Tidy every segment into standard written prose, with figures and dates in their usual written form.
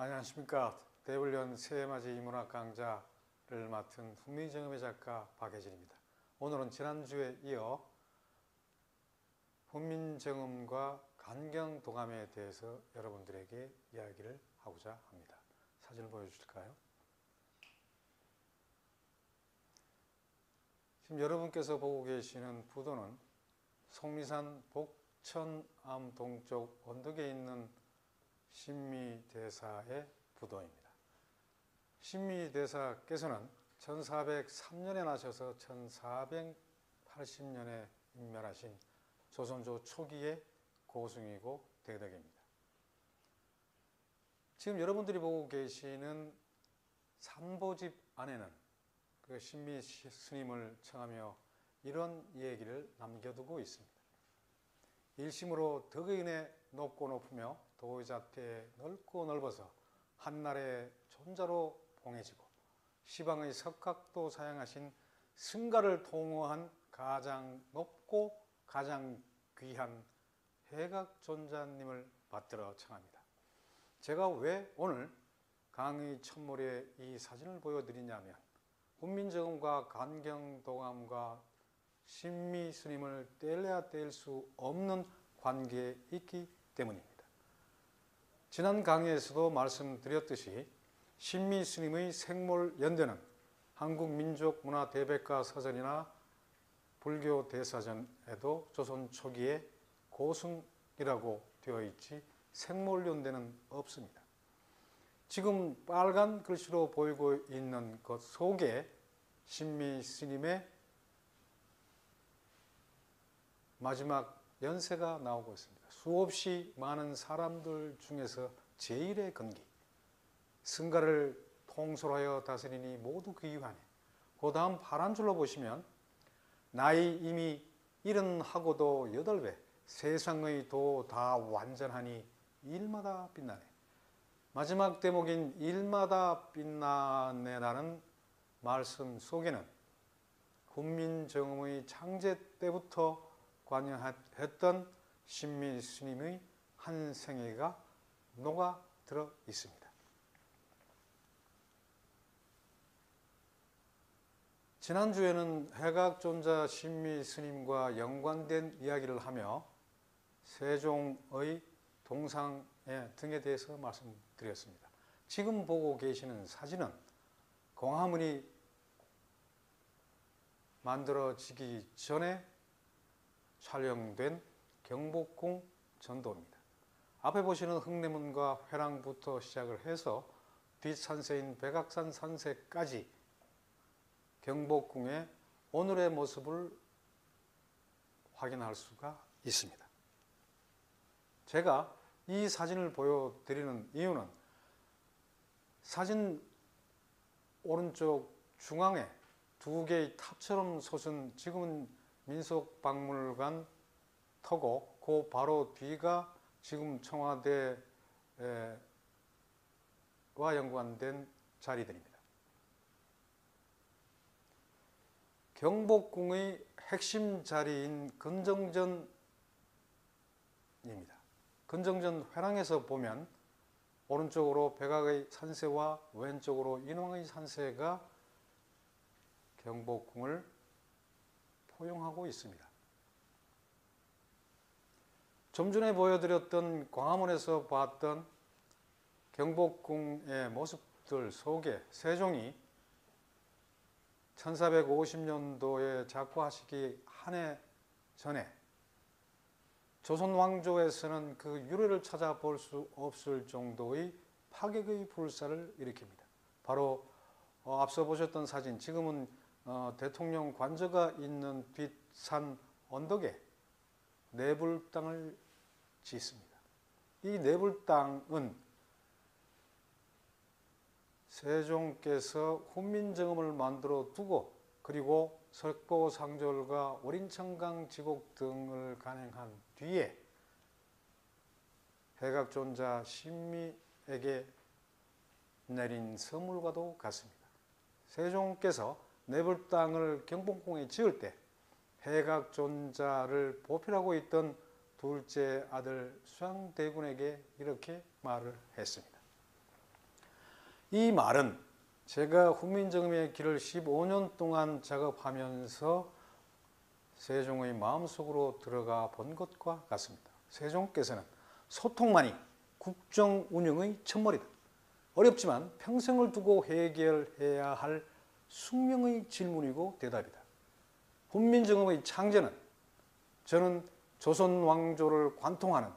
안녕하십니까. 대불련 새해맞이 이문학 강좌를 맡은 훈민정음의 작가 박혜진입니다. 오늘은 지난주에 이어 훈민정음과 간경도감에 대해서 여러분들에게 이야기를 하고자 합니다. 사진을 보여주실까요? 지금 여러분께서 보고 계시는 부도는 속리산 복천암 동쪽 언덕에 있는 신미대사의 부도입니다. 신미대사께서는 1403년에 나셔서 1480년에 인멸하신 조선조 초기의 고승이고 대덕입니다. 지금 여러분들이 보고 계시는 산보집 안에는 그 신미 스님을 청하며 이런 얘기를 남겨두고 있습니다. 일심으로 덕의인에 높고 높으며 도의자태에 넓고 넓어서 한날의 존자로 봉해지고 시방의 석각도 사양하신 승가를 통호한 가장 높고 가장 귀한 해각존자님을 받들어 청합니다. 제가 왜 오늘 강의 첫머리에 이 사진을 보여드리냐면 훈민정음과 간경도감과 신미 스님을 떼려야 뗄 수 없는 관계에 있기 때문입니다. 지난 강의에서도 말씀드렸듯이 신미 스님의 생몰연대는 한국민족문화대백과 서전이나 불교 대사전에도 조선 초기에 고승이라고 되어 있지 생몰연대는 없습니다. 지금 빨간 글씨로 보이고 있는 것 속에 신미 스님의 마지막 연세가 나오고 있습니다. 수없이 많은 사람들 중에서 제일의 건기, 승가를 통솔하여 다스리니 모두 귀환해. 그 다음 파란 줄로 보시면 나이 이미 70하고도 8배, 세상의 도 다 완전하니 일마다 빛나네. 마지막 대목인 일마다 빛나네라는 말씀 속에는 훈민정음의 창제 때부터 관여했던 신미 스님의 한 생애가 녹아 들어 있습니다. 지난주에는 해각존자 신미 스님과 연관된 이야기를 하며 세종의 동상의 등에 대해서 말씀드렸습니다. 지금 보고 계시는 사진은 공화문이 만들어지기 전에 촬영된 경복궁 전도입니다. 앞에 보시는 흥내문과 회랑부터 시작을 해서 뒷산세인 백악산 산세까지 경복궁의 오늘의 모습을 확인할 수가 있습니다. 제가 이 사진을 보여드리는 이유는 사진 오른쪽 중앙에 두 개의 탑처럼 솟은 지금은 민속박물관 터고 그 바로 뒤가 지금 청와대와 연관된 자리들입니다. 경복궁의 핵심 자리인 근정전입니다. 근정전 회랑에서 보면 오른쪽으로 백악의 산세와 왼쪽으로 인왕의 산세가 경복궁을 포용하고 있습니다. 좀 전에 보여드렸던 광화문에서 봤던 경복궁의 모습들 속에 세종이 1450년도에 작고하시기 한 해 전에 조선 왕조에서는 그 유래를 찾아볼 수 없을 정도의 파격의 불사를 일으킵니다. 바로 앞서 보셨던 사진, 지금은 대통령 관저가 있는 뒷산 언덕에 내불당을 짓습니다. 이 내불당은 세종께서 훈민정음을 만들어 두고 그리고 석고상졸과 오린청강 지곡 등을 간행한 뒤에 해각존자 신미에게 내린 선물과도 같습니다. 세종께서 내불당을 경복궁에 지을 때 해각존자를 보필하고 있던 둘째 아들 수양대군에게 이렇게 말을 했습니다. 이 말은 제가 훈민정음의 길을 15년 동안 작업하면서 세종의 마음속으로 들어가 본 것과 같습니다. 세종께서는 소통만이 국정 운영의 첫머리다. 어렵지만 평생을 두고 해결해야 할 숙명의 질문이고 대답이다. 훈민정음의 창제는 저는 조선 왕조를 관통하는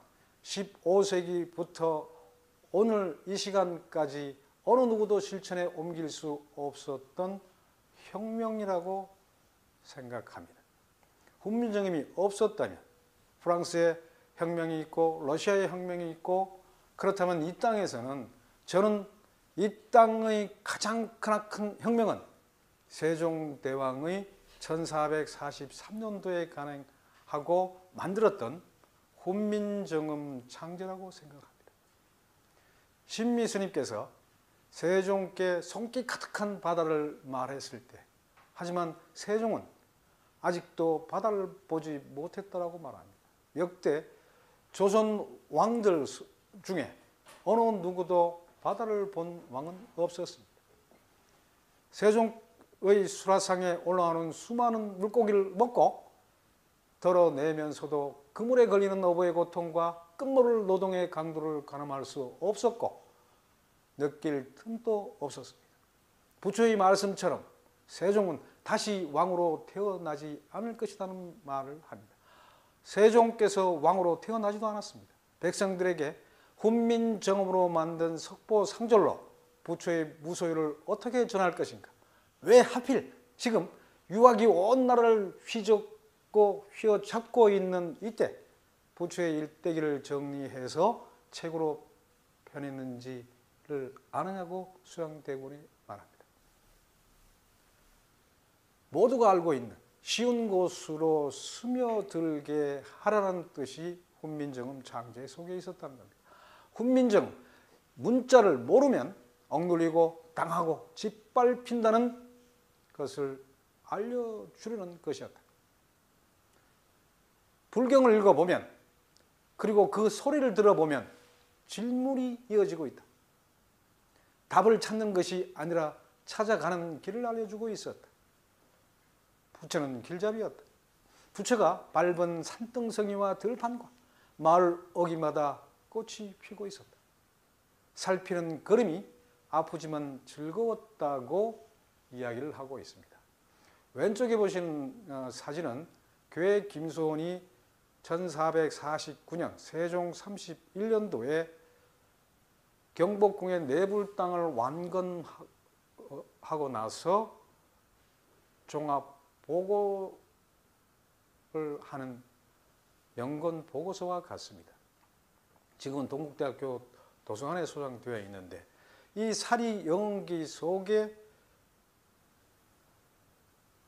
15세기부터 오늘 이 시간까지 어느 누구도 실천에 옮길 수 없었던 혁명이라고 생각합니다. 훈민정음이 없었다면 프랑스의 혁명이 있고 러시아의 혁명이 있고, 그렇다면 이 땅에서는 저는 이 땅의 가장 크나큰 혁명은 세종대왕의 1443년도에 간행하고 만들었던 훈민정음 창제라고 생각합니다. 신미스님께서 세종께 손길 가득한 바다를 말했을 때, 하지만 세종은 아직도 바다를 보지 못했다라고 말합니다. 역대 조선 왕들 중에 어느 누구도 바다를 본 왕은 없었습니다. 세종의 수라상에 올라오는 수많은 물고기를 먹고 덜어내면서도 그물에 걸리는 어부의 고통과 끝모를 노동의 강도를 가늠할 수 없었고 느낄 틈도 없었습니다. 부처의 말씀처럼 세종은 다시 왕으로 태어나지 않을 것이라는 말을 합니다. 세종께서 왕으로 태어나지도 않았습니다. 백성들에게 훈민정음으로 만든 석보상절로 부처의 무소유를 어떻게 전할 것인가? 왜 하필 지금 유학이 온 나라를 휘젓고 휘어잡고 있는 이때 부처의 일대기를 정리해서 책으로 펴냈는지를 아느냐고 수양대군이 말합니다. 모두가 알고 있는 쉬운 곳으로 스며들게 하라는 뜻이 훈민정음 창제 속에 있었다는 겁니다. 훈민정음 문자를 모르면 억눌리고 당하고 짓밟힌다는 것을 알려주려는 것이었다. 불경을 읽어보면, 그리고 그 소리를 들어보면 질문이 이어지고 있다. 답을 찾는 것이 아니라 찾아가는 길을 알려주고 있었다. 부처는 길잡이였다. 부처가 밟은 산등성이와 들판과 마을 어귀마다 꽃이 피고 있었다. 살피는 걸음이 아프지만 즐거웠다고 이야기를 하고 있습니다. 왼쪽에 보시는 사진은 괴 김소원이 1449년 세종 31년도에 경복궁의 내불 땅을 완건하고 나서 종합 보고를 하는 명건 보고서와 같습니다. 지금은 동국대학교 도서관에 소장되어 있는데, 이 사리 영원기 속에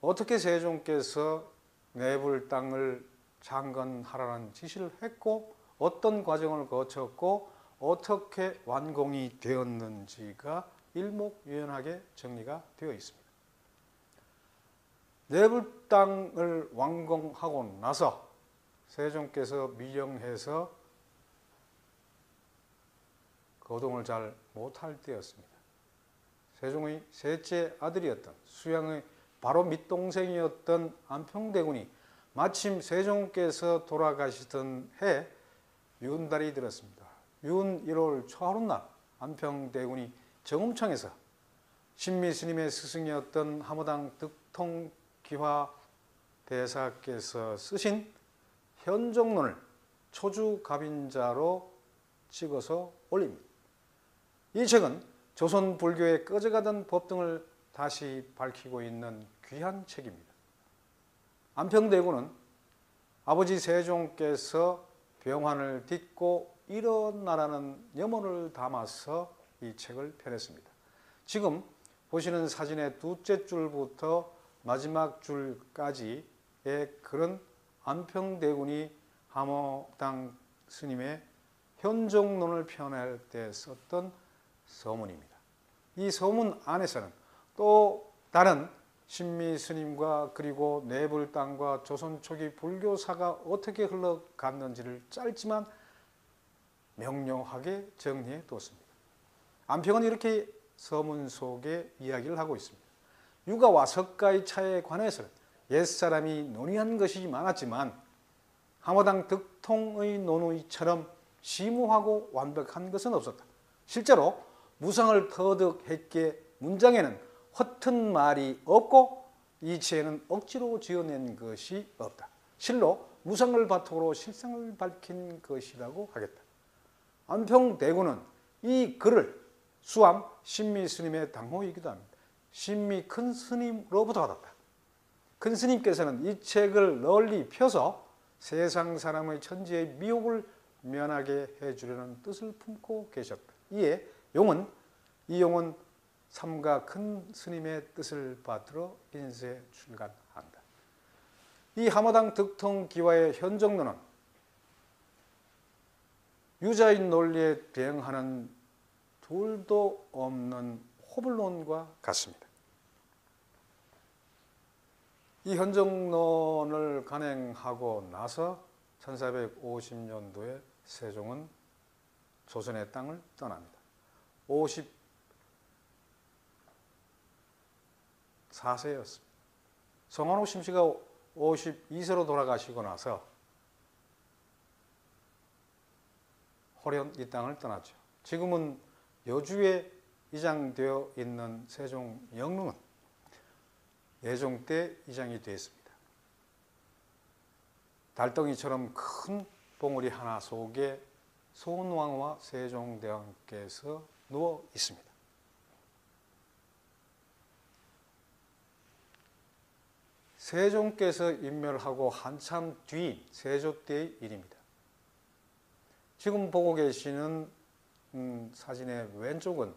어떻게 세종께서 내불 땅을 창건하라는 지시를 했고 어떤 과정을 거쳤고 어떻게 완공이 되었는지가 일목요연하게 정리가 되어 있습니다. 내불 땅을 완공하고 나서 세종께서 미령해서 거동을 잘 못할 때였습니다. 세종의 셋째 아들이었던 수양의 바로 밑동생이었던 안평대군이 마침 세종께서 돌아가시던 해 윤달이 들었습니다. 윤 1월 초하룻날 안평대군이 정음청에서 신미스님의 스승이었던 하모당 득통기화 대사께서 쓰신 현종론을 초주갑인자로 찍어서 올립니다. 이 책은 조선 불교의 꺼져가던 법 등을 다시 밝히고 있는 귀한 책입니다. 안평대군은 아버지 세종께서 병환을 딛고 일어나라는 염원을 담아서 이 책을 펴냈습니다. 지금 보시는 사진의 둘째 줄부터 마지막 줄까지의 글은 안평대군이 하모당 스님의 현종론을 펴낼 때 썼던 서문입니다. 이 서문 안에서는 또 다른 신미 스님과 그리고 내불 땅과 조선 초기 불교사가 어떻게 흘러갔는지를 짧지만 명료하게 정리해 두었습니다. 안평은 이렇게 서문 속에 이야기를 하고 있습니다. 유가와 석가의 차에 관해서는 옛사람이 논의한 것이 많았지만 하마당 득통의 논의처럼 심오하고 완벽한 것은 없었다. 실제로 무상을 터득했기에 문장에는 허튼 말이 없고 이치에는 억지로 지어낸 것이 없다. 실로 무상을 바탕으로 실상을 밝힌 것이라고 하겠다. 안평대군은 이 글을 수암 신미 스님의 당호이기도 합니다. 신미 큰 스님으로부터 받았다. 큰 스님께서는 이 책을 널리 펴서 세상 사람의 천지의 미혹을 면하게 해주려는 뜻을 품고 계셨다. 이에 이 용은 삼가 큰 스님의 뜻을 받들어 인쇄 출간한다. 이 하마당 득통기와의 현정론은 유자인 논리에 대응하는 둘도 없는 호불론과 같습니다. 이 현정론을 간행하고 나서 1450년도에 세종은 조선의 땅을 떠납니다. 54세였습니다. 성환옥 심씨가 52세로 돌아가시고 나서 호련 이 땅을 떠났죠. 지금은 여주에 이장되어 있는 세종 영릉은 예종 때 이장이 되었습니다. 달덩이처럼 큰 봉우리 하나 속에 소원왕후와 세종대왕께서 누워 있습니다. 세종께서 인멸하고 한참 뒤인 세조 때의 일입니다. 지금 보고 계시는 사진의 왼쪽은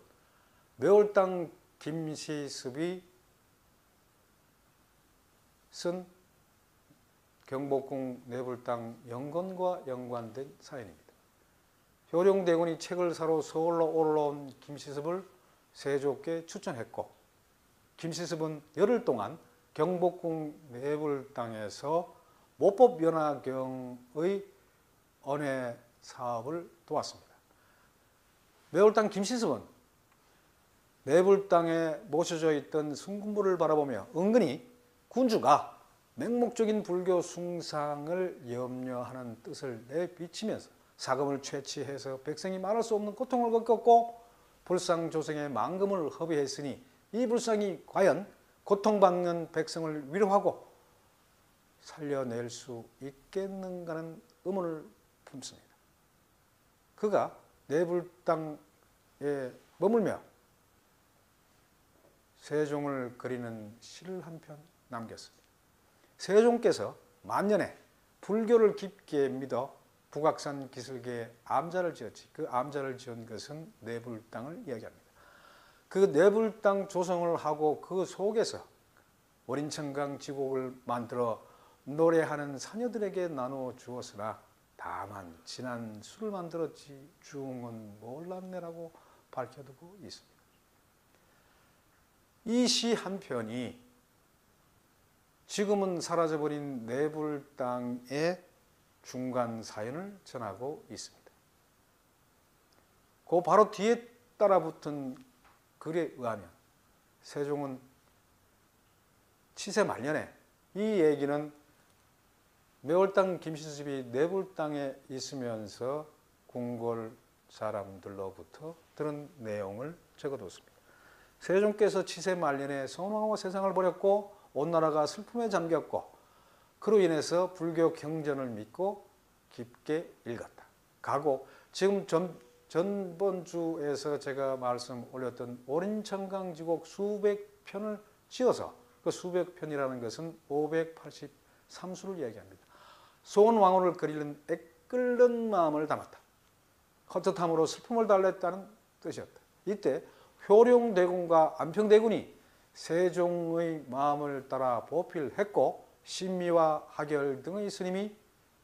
매월당 김시습이 쓴 경복궁 내불당 영건과 연관된 사연입니다. 효령대군이 책을 사러 서울로 올라온 김시습을 세조께 추천했고 김시습은 열흘 동안 경복궁 내불당에서 모법연화경의 언해 사업을 도왔습니다. 매월당 김시습은 내불당에 모셔져 있던 승군부를 바라보며 은근히 군주가 맹목적인 불교 숭상을 염려하는 뜻을 내비치면서 사금을 채취해서 백성이 말할 수 없는 고통을 겪었고 불상조생의 망금을 허비했으니 이 불상이 과연 고통받는 백성을 위로하고 살려낼 수 있겠는가는 의문을 품습니다. 그가 내불당에 머물며 세종을 그리는 시를 한 편 남겼습니다. 세종께서 만년에 불교를 깊게 믿어 북악산 기슭에 암자를 지었지. 그 암자를 지은 것은 내불당을 이야기합니다. 그 내불당 조성을 하고 그 속에서 오린천강 지곡을 만들어 노래하는 사녀들에게 나눠 주었으나 다만 진한 술을 만들었지 중은 몰랐네라고 밝혀두고 있습니다. 이 시 한 편이 지금은 사라져버린 내불당의 중간 사연을 전하고 있습니다. 그 바로 뒤에 따라붙은 글에 의하면 세종은 치세 말년에 이 얘기는 매월당 김시습이 내불당에 있으면서 궁궐 사람들로부터 들은 내용을 적어뒀습니다. 세종께서 치세 말년에 선왕과 세상을 버렸고 온 나라가 슬픔에 잠겼고 그로 인해서 불교 경전을 믿고 깊게 읽었다. 가고 지금 전번주에서 제가 말씀 올렸던 오린천강지곡 수백 편을 지어서 그 수백 편이라는 것은 583수를 이야기합니다. 소원왕후를 그리는 애끓는 마음을 담았다. 헛헛함으로 슬픔을 달랬다는 뜻이었다. 이때 효령대군과 안평대군이 세종의 마음을 따라 보필했고 신미와 하결 등의 스님이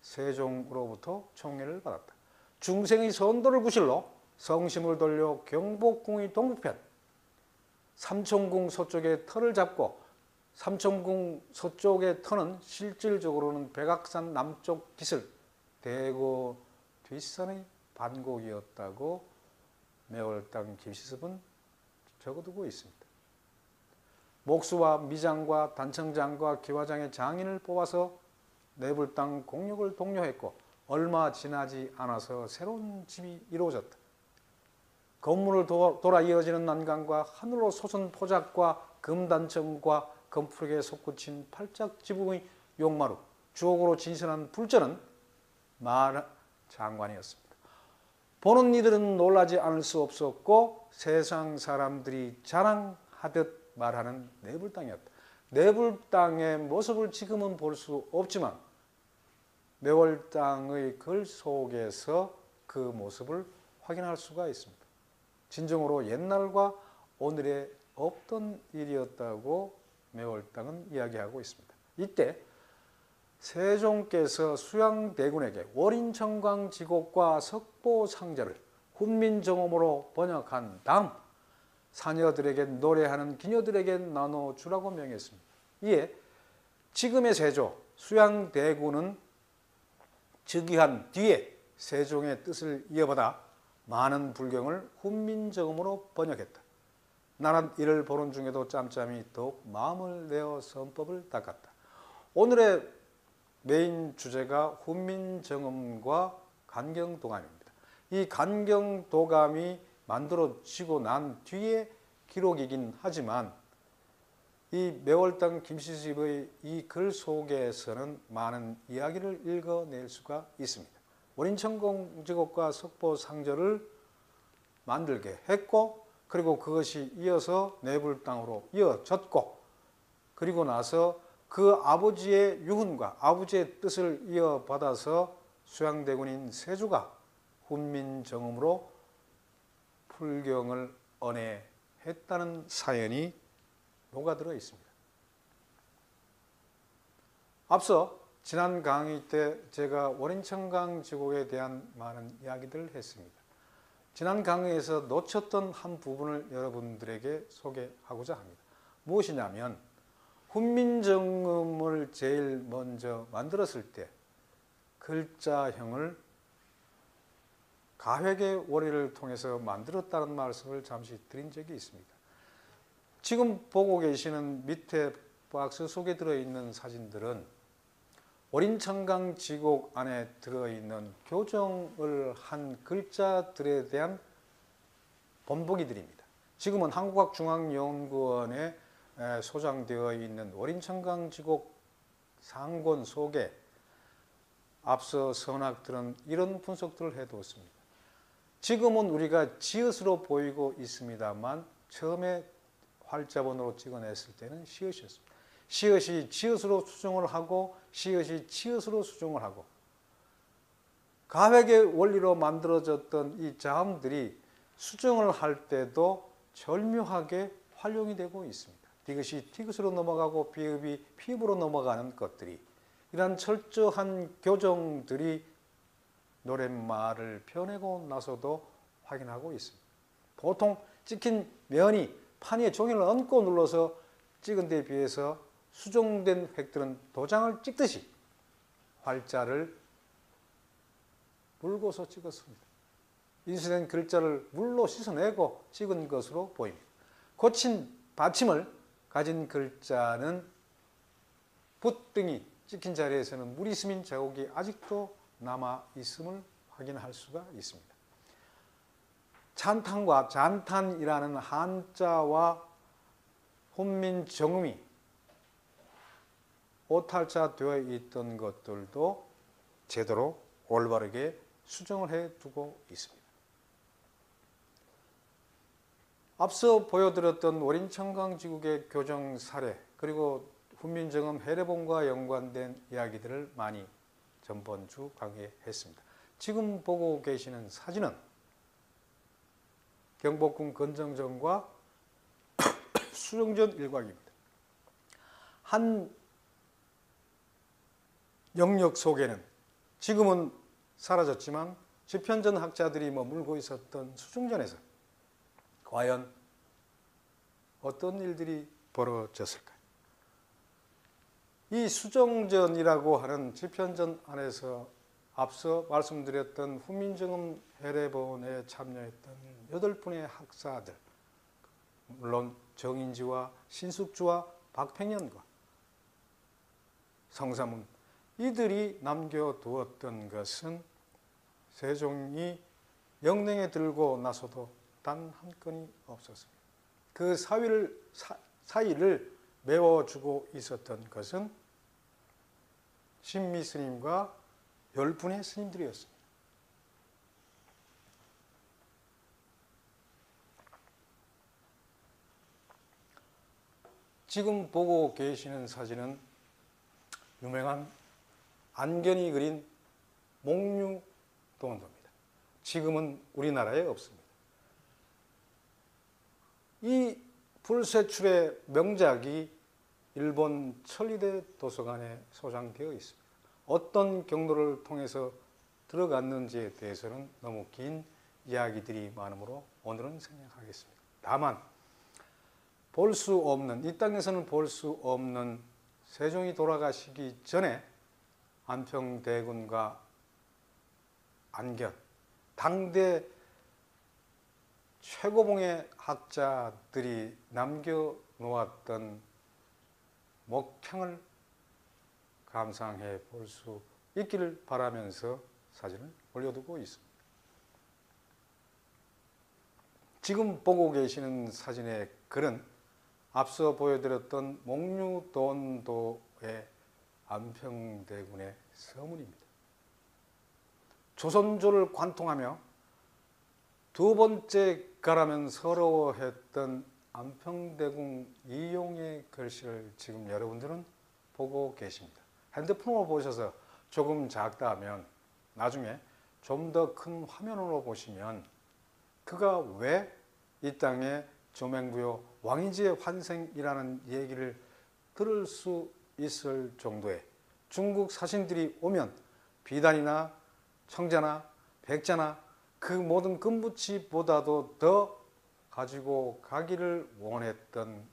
세종으로부터 총애를 받았다. 중생의 선도를 구실로 성심을 돌려 경복궁의 동북편 삼천궁 서쪽의 터를 잡고 삼천궁 서쪽의 터는 실질적으로는 백악산 남쪽 기슭 대고 뒷산의 반곡이었다고 매월당 김시습은 적어두고 있습니다. 목수와 미장과 단청장과 기와장의 장인을 뽑아서 내불 땅 공력을 독려했고 얼마 지나지 않아서 새로운 집이 이루어졌다. 건물을 돌아 이어지는 난간과 하늘로 솟은 포작과 금단청과 검푸르게 솟구친 팔짝 지붕의 용마루, 주옥으로 진신한 불전은 만장관이었습니다. 보는 이들은 놀라지 않을 수 없었고 세상 사람들이 자랑하듯 말하는 내불 땅이었다. 내불 땅의 모습을 지금은 볼 수 없지만 매월 땅의 글 속에서 그 모습을 확인할 수가 있습니다. 진정으로 옛날과 오늘에 없던 일이었다고 매월 땅은 이야기하고 있습니다. 이때 세종께서 수양대군에게 월인청광지곡과 석보상자를 훈민정음으로 번역한 다음 사녀들에게 노래하는 기녀들에게 나눠주라고 명했습니다. 이에 지금의 세조 수양대군은 즉위한 뒤에 세종의 뜻을 이어받아 많은 불경을 훈민정음으로 번역했다. 나는 이를 보는 중에도 짬짬이 더욱 마음을 내어 선법을 닦았다. 오늘의 메인 주제가 훈민정음과 간경도감입니다. 이 간경도감이 만들어지고 난 뒤에 기록이긴 하지만 이 매월당 김씨집의 이 글 속에서는 많은 이야기를 읽어낼 수가 있습니다. 월인청광지곡과 석보상절을 만들게 했고 그리고 그것이 이어서 내불땅으로 이어졌고 그리고 나서 그 아버지의 유훈과 아버지의 뜻을 이어받아서 수양대군인 세조가 훈민정음으로 풀경을 언해했다는 사연이 녹아들어 있습니다. 앞서 지난 강의 때 제가 월인청광지곡에 대한 많은 이야기들을 했습니다. 지난 강의에서 놓쳤던 한 부분을 여러분들에게 소개하고자 합니다. 무엇이냐면 훈민정음을 제일 먼저 만들었을 때 글자형을 가획의 원리를 통해서 만들었다는 말씀을 잠시 드린 적이 있습니다. 지금 보고 계시는 밑에 박스 속에 들어있는 사진들은 월인청광지곡 안에 들어있는 교정을 한 글자들에 대한 본보기들입니다. 지금은 한국학중앙연구원에 소장되어 있는 월인청광지곡 상권 속에 앞서 선학들은 이런 분석들을 해두었습니다. 지금은 우리가 지읒으로 보이고 있습니다만 처음에 활자본으로 찍어냈을 때는 시읒이었습니다. 시읒이 지읒으로 수정을 하고 시읒이 치읒으로 수정을 하고 가획의 원리로 만들어졌던 이 자음들이 수정을 할 때도 절묘하게 활용이 되고 있습니다. 디귿이 티귿으로 넘어가고 비읍이 피읍으로 넘어가는 것들이 이러한 철저한 교정들이 노랫말을 펴내고 나서도 확인하고 있습니다. 보통 찍힌 면이 판 위에 종이를 얹고 눌러서 찍은 데에 비해서 수정된 획들은 도장을 찍듯이 활자를 물고서 찍었습니다. 인쇄된 글자를 물로 씻어내고 찍은 것으로 보입니다. 고친 받침을 가진 글자는 붓등이 찍힌 자리에서는 물이 스민 자국이 아직도 남아 있음을 확인할 수가 있습니다. 찬탄과 잔탄이라는 한자와 훈민정음이 오탈자 되어 있던 것들도 제대로 올바르게 수정을 해두고 있습니다. 앞서 보여드렸던 월인청광지곡의 교정 사례 그리고 훈민정음 해례본과 연관된 이야기들을 많이 전번주 강의했습니다. 지금 보고 계시는 사진은 경복궁 건정전과 수정전 일곽입니다. 한 영역 속에는 지금은 사라졌지만 집현전 학자들이 머물고 있었던 수중전에서 과연 어떤 일들이 벌어졌을까요? 이 수정전이라고 하는 집현전 안에서 앞서 말씀드렸던 훈민정음 해례본에 참여했던 8분의 학사들 물론 정인지와 신숙주와 박팽년과 성사문 이들이 남겨두었던 것은 세종이 영냉에 들고 나서도 단 한 건이 없었습니다. 그 사이를 메워주고 있었던 것은 신미 스님과 10분의 스님들이었습니다. 지금 보고 계시는 사진은 유명한 안견이 그린 목류도원도입니다. 지금은 우리나라에 없습니다. 이 불세출의 명작이 일본 천리대 도서관에 소장되어 있습니다. 어떤 경로를 통해서 들어갔는지에 대해서는 너무 긴 이야기들이 많으므로 오늘은 생략하겠습니다. 다만 볼 수 없는, 이 땅에서는 볼 수 없는 세종이 돌아가시기 전에 안평대군과 안견, 당대 최고봉의 학자들이 남겨놓았던 목향을 감상해 볼 수 있기를 바라면서 사진을 올려두고 있습니다. 지금 보고 계시는 사진의 글은 앞서 보여드렸던 목류도원도의 안평대군의 서문입니다. 조선조를 관통하며 두 번째 가라면 서러워했던 안평대군 이용의 글씨를 지금 여러분들은 보고 계십니다. 핸드폰으로 보셔서 조금 작다 하면 나중에 좀 더 큰 화면으로 보시면 그가 왜 이 땅에 조맹부요 왕이지의 환생이라는 얘기를 들을 수 있을 정도의 중국 사신들이 오면 비단이나 청자나 백자나 그 모든 금붙이보다도 더 가지고 가기를 원했던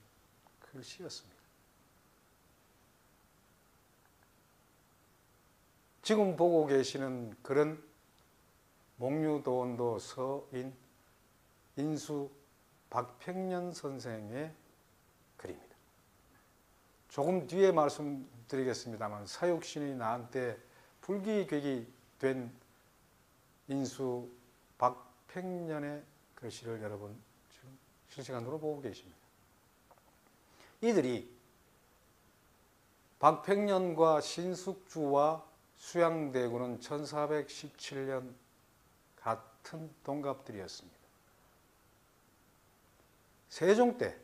글씨였습니다. 지금 보고 계시는 글은 목류도원도 서인 인수 박팽년 선생의 글입니다. 조금 뒤에 말씀드리겠습니다만 사육신이 나한테 불기객이 된 인수 박팽년의 글씨를 여러분 지금 실시간으로 보고 계십니다. 이들이 박팽년과 신숙주와 수양대군은 1417년 같은 동갑들이었습니다. 세종 때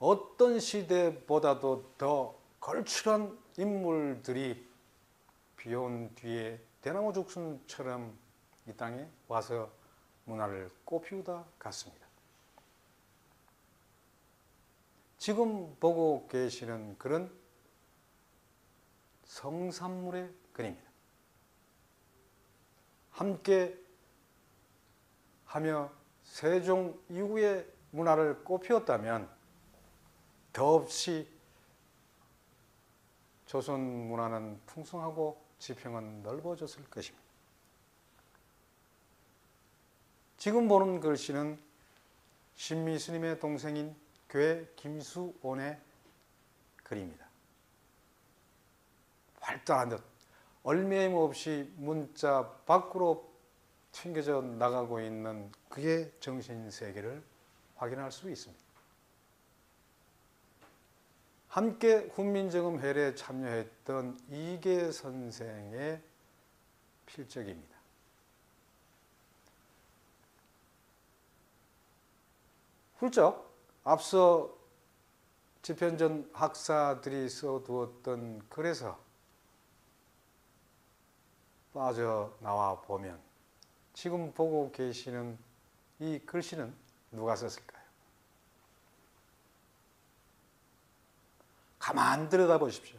어떤 시대보다도 더 걸출한 인물들이 비온 뒤에 대나무 죽순처럼 이 땅에 와서 문화를 꽃피우다 갔습니다. 지금 보고 계시는 글은 성산물의 글입니다. 함께 하며 세종 이후의 문화를 꽃피웠다면 더없이 조선 문화는 풍성하고 지평은 넓어졌을 것입니다. 지금 보는 글씨는 신미 스님의 동생인 괴 김수온의 글입니다. 활달한 듯 얼매임 없이 문자 밖으로 튕겨져 나가고 있는 그의 정신세계를 확인할 수 있습니다. 함께 훈민정음 해례에 참여했던 이계 선생의 필적입니다. 훌쩍 앞서 집현전 학사들이 써두었던 글에서 빠져나와 보면 지금 보고 계시는 이 글씨는 누가 썼을까요? 가만 들여다보십시오.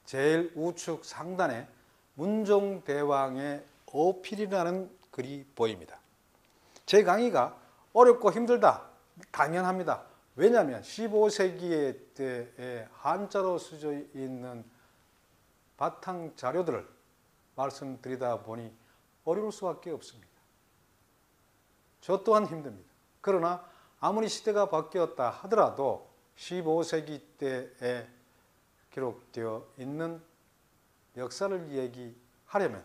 제일 우측 상단에 문종대왕의 어필이라는 글이 보입니다. 제 강의가 어렵고 힘들다. 당연합니다. 왜냐하면 15세기의 때에 한자로 쓰여 있는 바탕 자료들을 말씀드리다 보니 어려울 수밖에 없습니다. 저 또한 힘듭니다. 그러나 아무리 시대가 바뀌었다 하더라도 15세기 때에 기록되어 있는 역사를 얘기하려면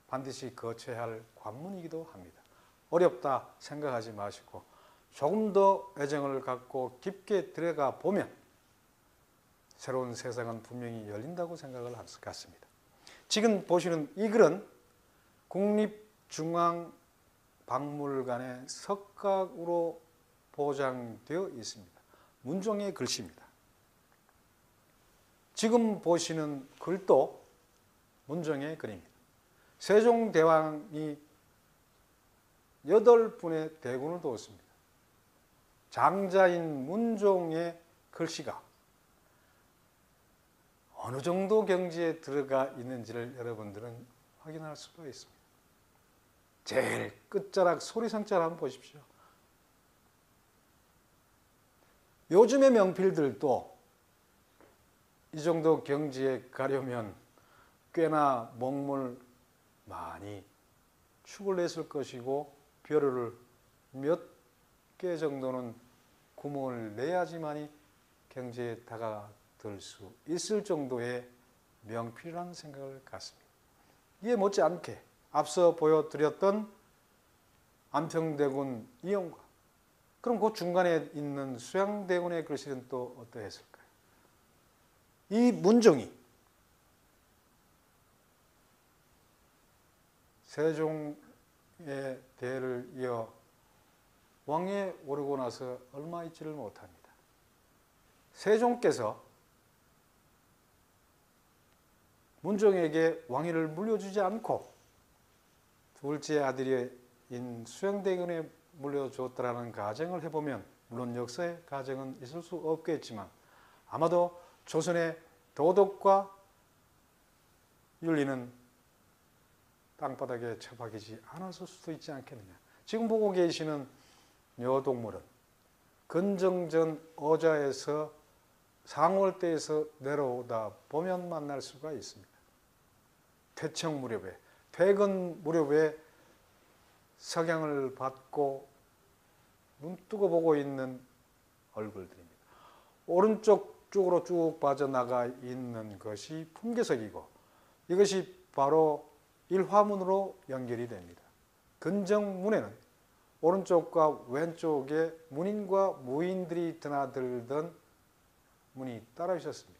반드시 거쳐야 할 관문이기도 합니다. 어렵다 생각하지 마시고 조금 더 애정을 갖고 깊게 들어가 보면 새로운 세상은 분명히 열린다고 생각을 할 것 같습니다. 지금 보시는 이 글은 국립중앙박물관의 석각으로 보장되어 있습니다. 문종의 글씨입니다. 지금 보시는 글도 문종의 글입니다. 세종대왕이 8분의 대군을 두었습니다. 장자인 문종의 글씨가 어느 정도 경지에 들어가 있는지를 여러분들은 확인할 수가 있습니다. 제일 끝자락 소리상자를 한번 보십시오. 요즘의 명필들도 이 정도 경지에 가려면 꽤나 목물 많이 축을 냈을 것이고 벼를 몇 개 정도는 구멍을 내야지만이 경지에 다가들 수 있을 정도의 명필이라는 생각을 갖습니다. 이에 못지않게 앞서 보여드렸던 안평대군 이용과 그럼 그 중간에 있는 수양대군의 글씨는 또 어떠했을까요? 이 문종이 세종의 대를 이어 왕위에 오르고 나서 얼마 있지를 못합니다. 세종께서 문종에게 왕위를 물려주지 않고 둘째 아들인 수양대군에 물려줬다라는 가정을 해보면 물론 역사의 가정은 있을 수 없겠지만 아마도 조선의 도덕과 윤리는 땅바닥에 처박이지 않았을 수도 있지 않겠느냐. 지금 보고 계시는 요 동물은 근정전 어자에서 상월대에서 내려오다 보면 만날 수가 있습니다. 퇴청 무렵에 퇴근 무렵에 석양을 받고 눈 뜨고 보고 있는 얼굴들입니다. 오른쪽 쪽으로 쭉 빠져나가 있는 것이 품계석이고 이것이 바로 일화문으로 연결이 됩니다. 근정문에는 오른쪽과 왼쪽에 문인과 무인들이 드나들던 문이 따라 있었습니다.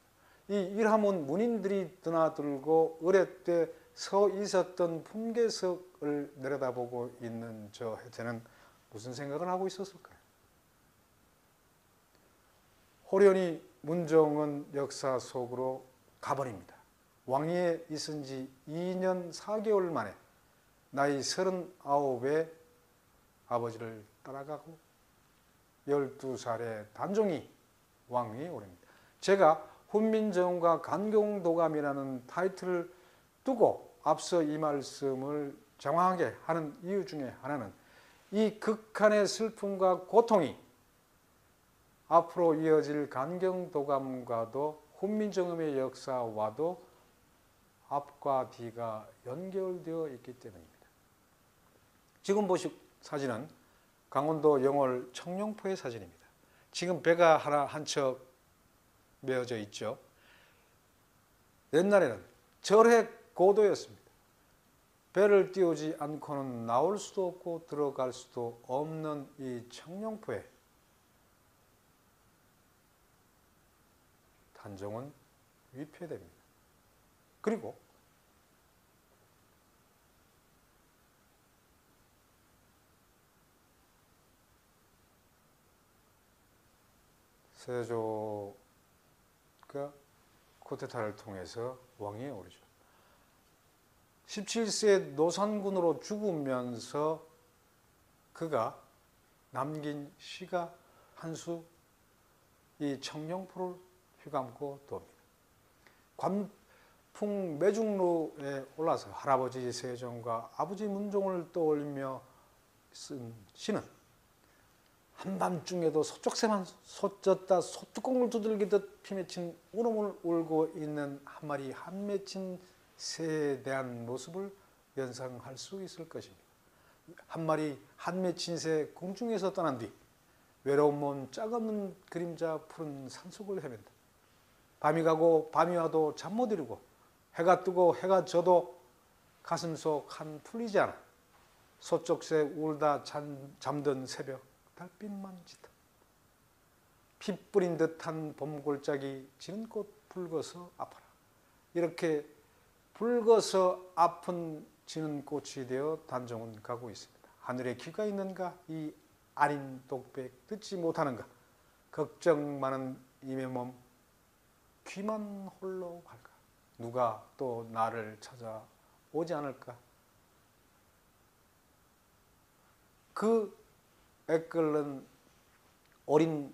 이 일화문 문인들이 드나들고 의뢰 때 서 있었던 품계석을 내려다보고 있는 저 해태는 무슨 생각을 하고 있었을까요? 호련히 문종은 역사 속으로 가버립니다. 왕위에 있은 지 2년 4개월 만에 나이 39에 아버지를 따라가고 12살에 단종이 왕위에 오릅니다. 제가 훈민정음과 간경도감이라는 타이틀을 두고 앞서 이 말씀을 장황하게 하는 이유 중에 하나는 이 극한의 슬픔과 고통이 앞으로 이어질 간경도감과도 훈민정음의 역사와도 앞과 뒤가 연결되어 있기 때문입니다. 지금 보실 사진은 강원도 영월 청룡포의 사진입니다. 지금 배가 하나 한 척 메어져 있죠. 옛날에는 절해 고도였습니다. 배를 띄우지 않고는 나올 수도 없고 들어갈 수도 없는 이 청룡포에 단종은 위폐됩니다. 그리고 세조가 쿠데타를 통해서 왕위에 오르죠. 17세 노산군으로 죽으면서 그가 남긴 시가 한 수 이 청룡포를 휘감고 돕니다. 관풍 매중로에 올라서 할아버지 세종과 아버지 문종을 떠올리며 쓴 시는 한밤중에도 소쪽새만 솟졌다 소뚜껑을 두들기듯 피맺힌 울음을 울고 있는 한 마리 한 맺힌 새에 대한 모습을 연상할 수 있을 것입니다. 한 마리 한 맺힌 새 궁중에서 떠난 뒤 외로운 몸 짝없는 그림자 푸른 산속을 헤맨다. 밤이 가고 밤이 와도 잠 못 이루고 해가 뜨고 해가 져도 가슴속 한 풀리지 않아. 소쩍새 울다 잠든 새벽 달빛만 짙다. 피 뿌린 듯한 봄골짜기 지는 꽃 붉어서 아파라. 이렇게 붉어서 아픈 지는 꽃이 되어 단종은 가고 있습니다. 하늘에 귀가 있는가? 이 아린 독백 듣지 못하는가? 걱정 많은 이의 몸 귀만 홀로 갈까? 누가 또 나를 찾아오지 않을까? 그 애끓는 어린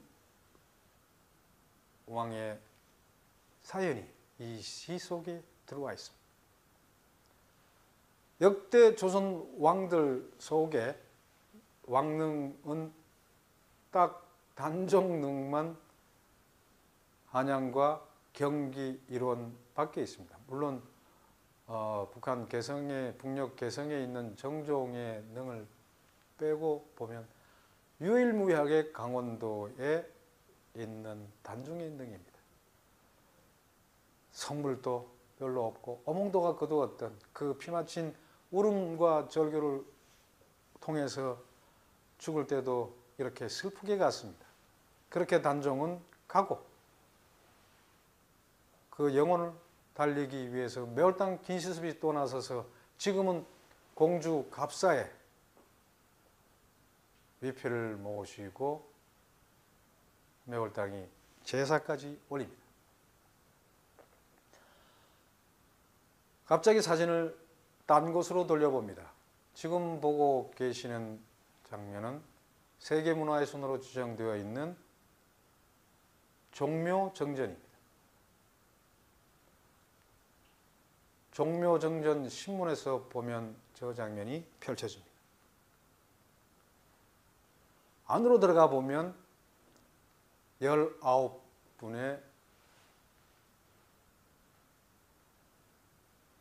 왕의 사연이 이 시 속에 들어와 있습니다. 역대 조선 왕들 속에 왕릉은 딱 단종릉만 한양과 경기 일원 밖에 있습니다. 물론 북한 개성에 북녘 개성에 있는 정종의 능을 빼고 보면 유일무이하게 강원도에 있는 단종의 능입니다. 성물도 별로 없고 어몽도가 거두었던 그 피막힌 울음과 절규를 통해서 죽을 때도 이렇게 슬프게 갔습니다. 그렇게 단종은 가고 그 영혼을 달리기 위해서 매월당 긴시습이 또 나서서 지금은 공주 갑사에 위패를 모시고 매월당이 제사까지 올립니다. 갑자기 사진을 딴 곳으로 돌려봅니다. 지금 보고 계시는 장면은 세계문화의 순으로 지정되어 있는 종묘정전입니다. 종묘정전 신문에서 보면 저 장면이 펼쳐집니다. 안으로 들어가 보면 19분의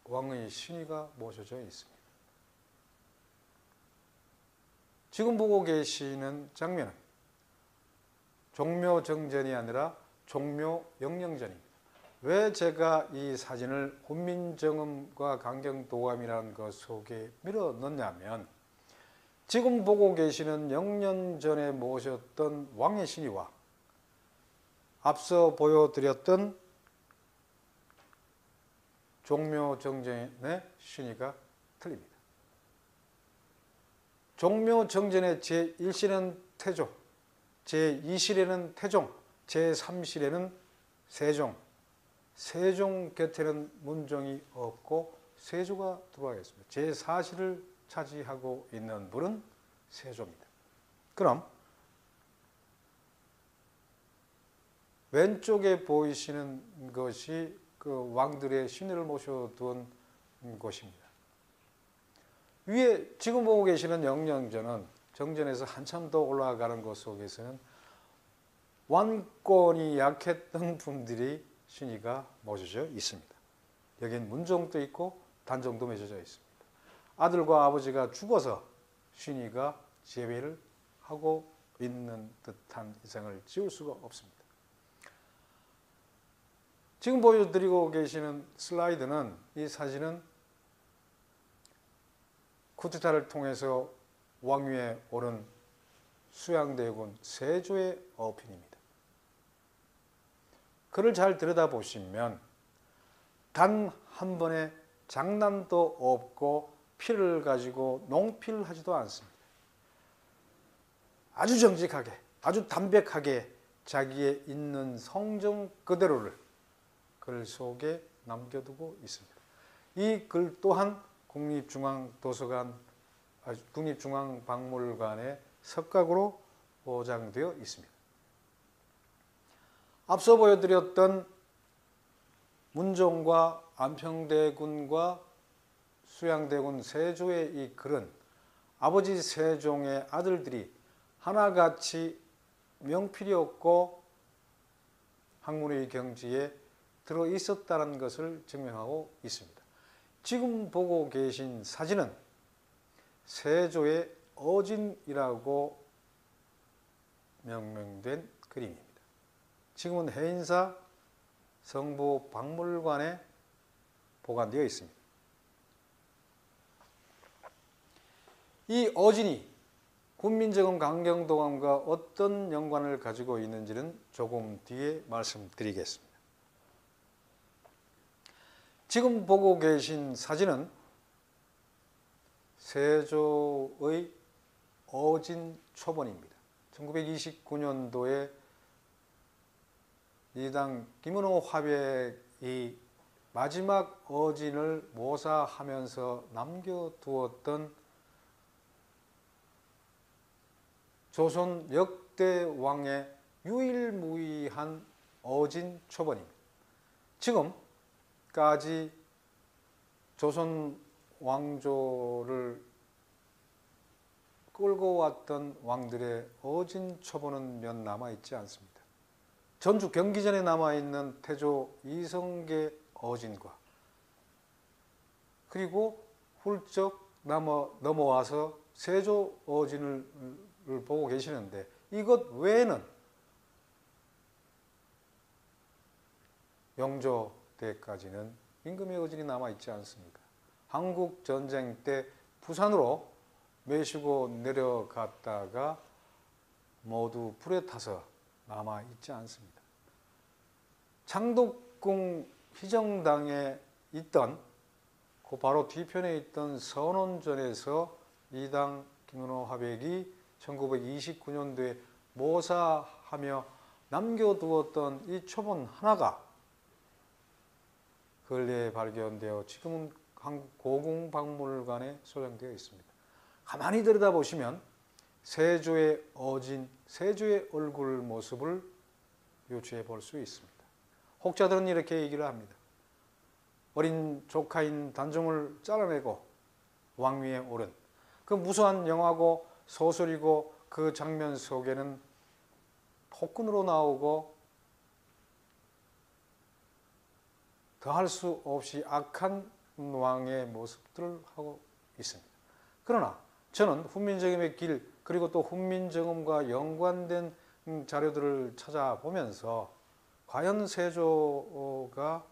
왕의 신의가 모셔져 있습니다. 지금 보고 계시는 장면은 종묘정전이 아니라 종묘영령전입니다. 왜 제가 이 사진을 훈민정음과 강경도감이라는 것 속에 밀어 넣냐면 지금 보고 계시는 영년전에 모셨던 왕의 신의와 앞서 보여드렸던 종묘정전의 신의가 틀립니다. 종묘정전의 제1실에는 태조, 제2실에는 태종, 제3실에는 세종, 세종 곁에는 문종이 없고 세조가 들어와 있습니다. 제4실을 차지하고 있는 분은 세조입니다. 그럼 왼쪽에 보이시는 것이 그 왕들의 신의를 모셔둔 곳입니다. 위에 지금 보고 계시는 영령전은 정전에서 한참 더 올라가는 곳 속에서는 왕권이 약했던 분들이 신의가 모셔져 있습니다. 여긴 문종도 있고 단종도 맺어져 있습니다. 아들과 아버지가 죽어서 신의가 재회를 하고 있는 듯한 이상을 지울 수가 없습니다. 지금 보여드리고 계시는 슬라이드는 이 사진은 쿠데타를 통해서 왕위에 오른 수양대군 세조의 어핀입니다. 그를 잘 들여다보시면 단 한 번의 장난도 없고 피를 가지고 농피를 하지도 않습니다. 아주 정직하게, 아주 담백하게 자기의 있는 성정 그대로를 글 속에 남겨두고 있습니다. 이 글 또한 국립중앙도서관, 국립중앙박물관의 석각으로 보장되어 있습니다. 앞서 보여드렸던 문종과 안평대군과 수양대군 세조의 이 글은 아버지 세종의 아들들이 하나같이 명필이 없고 학문의 경지에 들어있었다는 것을 증명하고 있습니다. 지금 보고 계신 사진은 세조의 어진이라고 명명된 그림입니다. 지금은 해인사 성북박물관에 보관되어 있습니다. 이 어진이 훈민정음 강경도감과 어떤 연관을 가지고 있는지는 조금 뒤에 말씀드리겠습니다. 지금 보고 계신 사진은 세조의 어진 초본입니다. 1929년도에 이당 김은호 화백이 마지막 어진을 모사하면서 남겨두었던 조선 역대 왕의 유일무이한 어진 초본입니다. 지금까지 조선 왕조를 끌고 왔던 왕들의 어진 초본은 몇 남아있지 않습니다. 전주 경기전에 남아있는 태조 이성계 어진과 그리고 훌쩍 넘어와서 세조 어진을 보고 계시는데 이것 외에는 영조 때까지는 임금의 어진이 남아있지 않습니다. 한국전쟁 때 부산으로 메시고 내려갔다가 모두 불에 타서 남아있지 않습니다. 창덕궁 희정당에 있던 그 바로 뒤편에 있던 선원전에서 이당 김은호 화백이 1929년도에 모사하며 남겨두었던 이 초본 하나가 근래에 발견되어 지금은 한국고궁박물관에 소장되어 있습니다. 가만히 들여다보시면 세조의 어진, 세조의 얼굴 모습을 유추해 볼 수 있습니다. 혹자들은 이렇게 얘기를 합니다. 어린 조카인 단종을 잘라내고 왕위에 오른 그 무수한 영화고 소설이고 그 장면 속에는 폭군으로 나오고 더할 수 없이 악한 왕의 모습들을 하고 있습니다. 그러나 저는 훈민정음의 길 그리고 또 훈민정음과 연관된 자료들을 찾아보면서 과연 세조가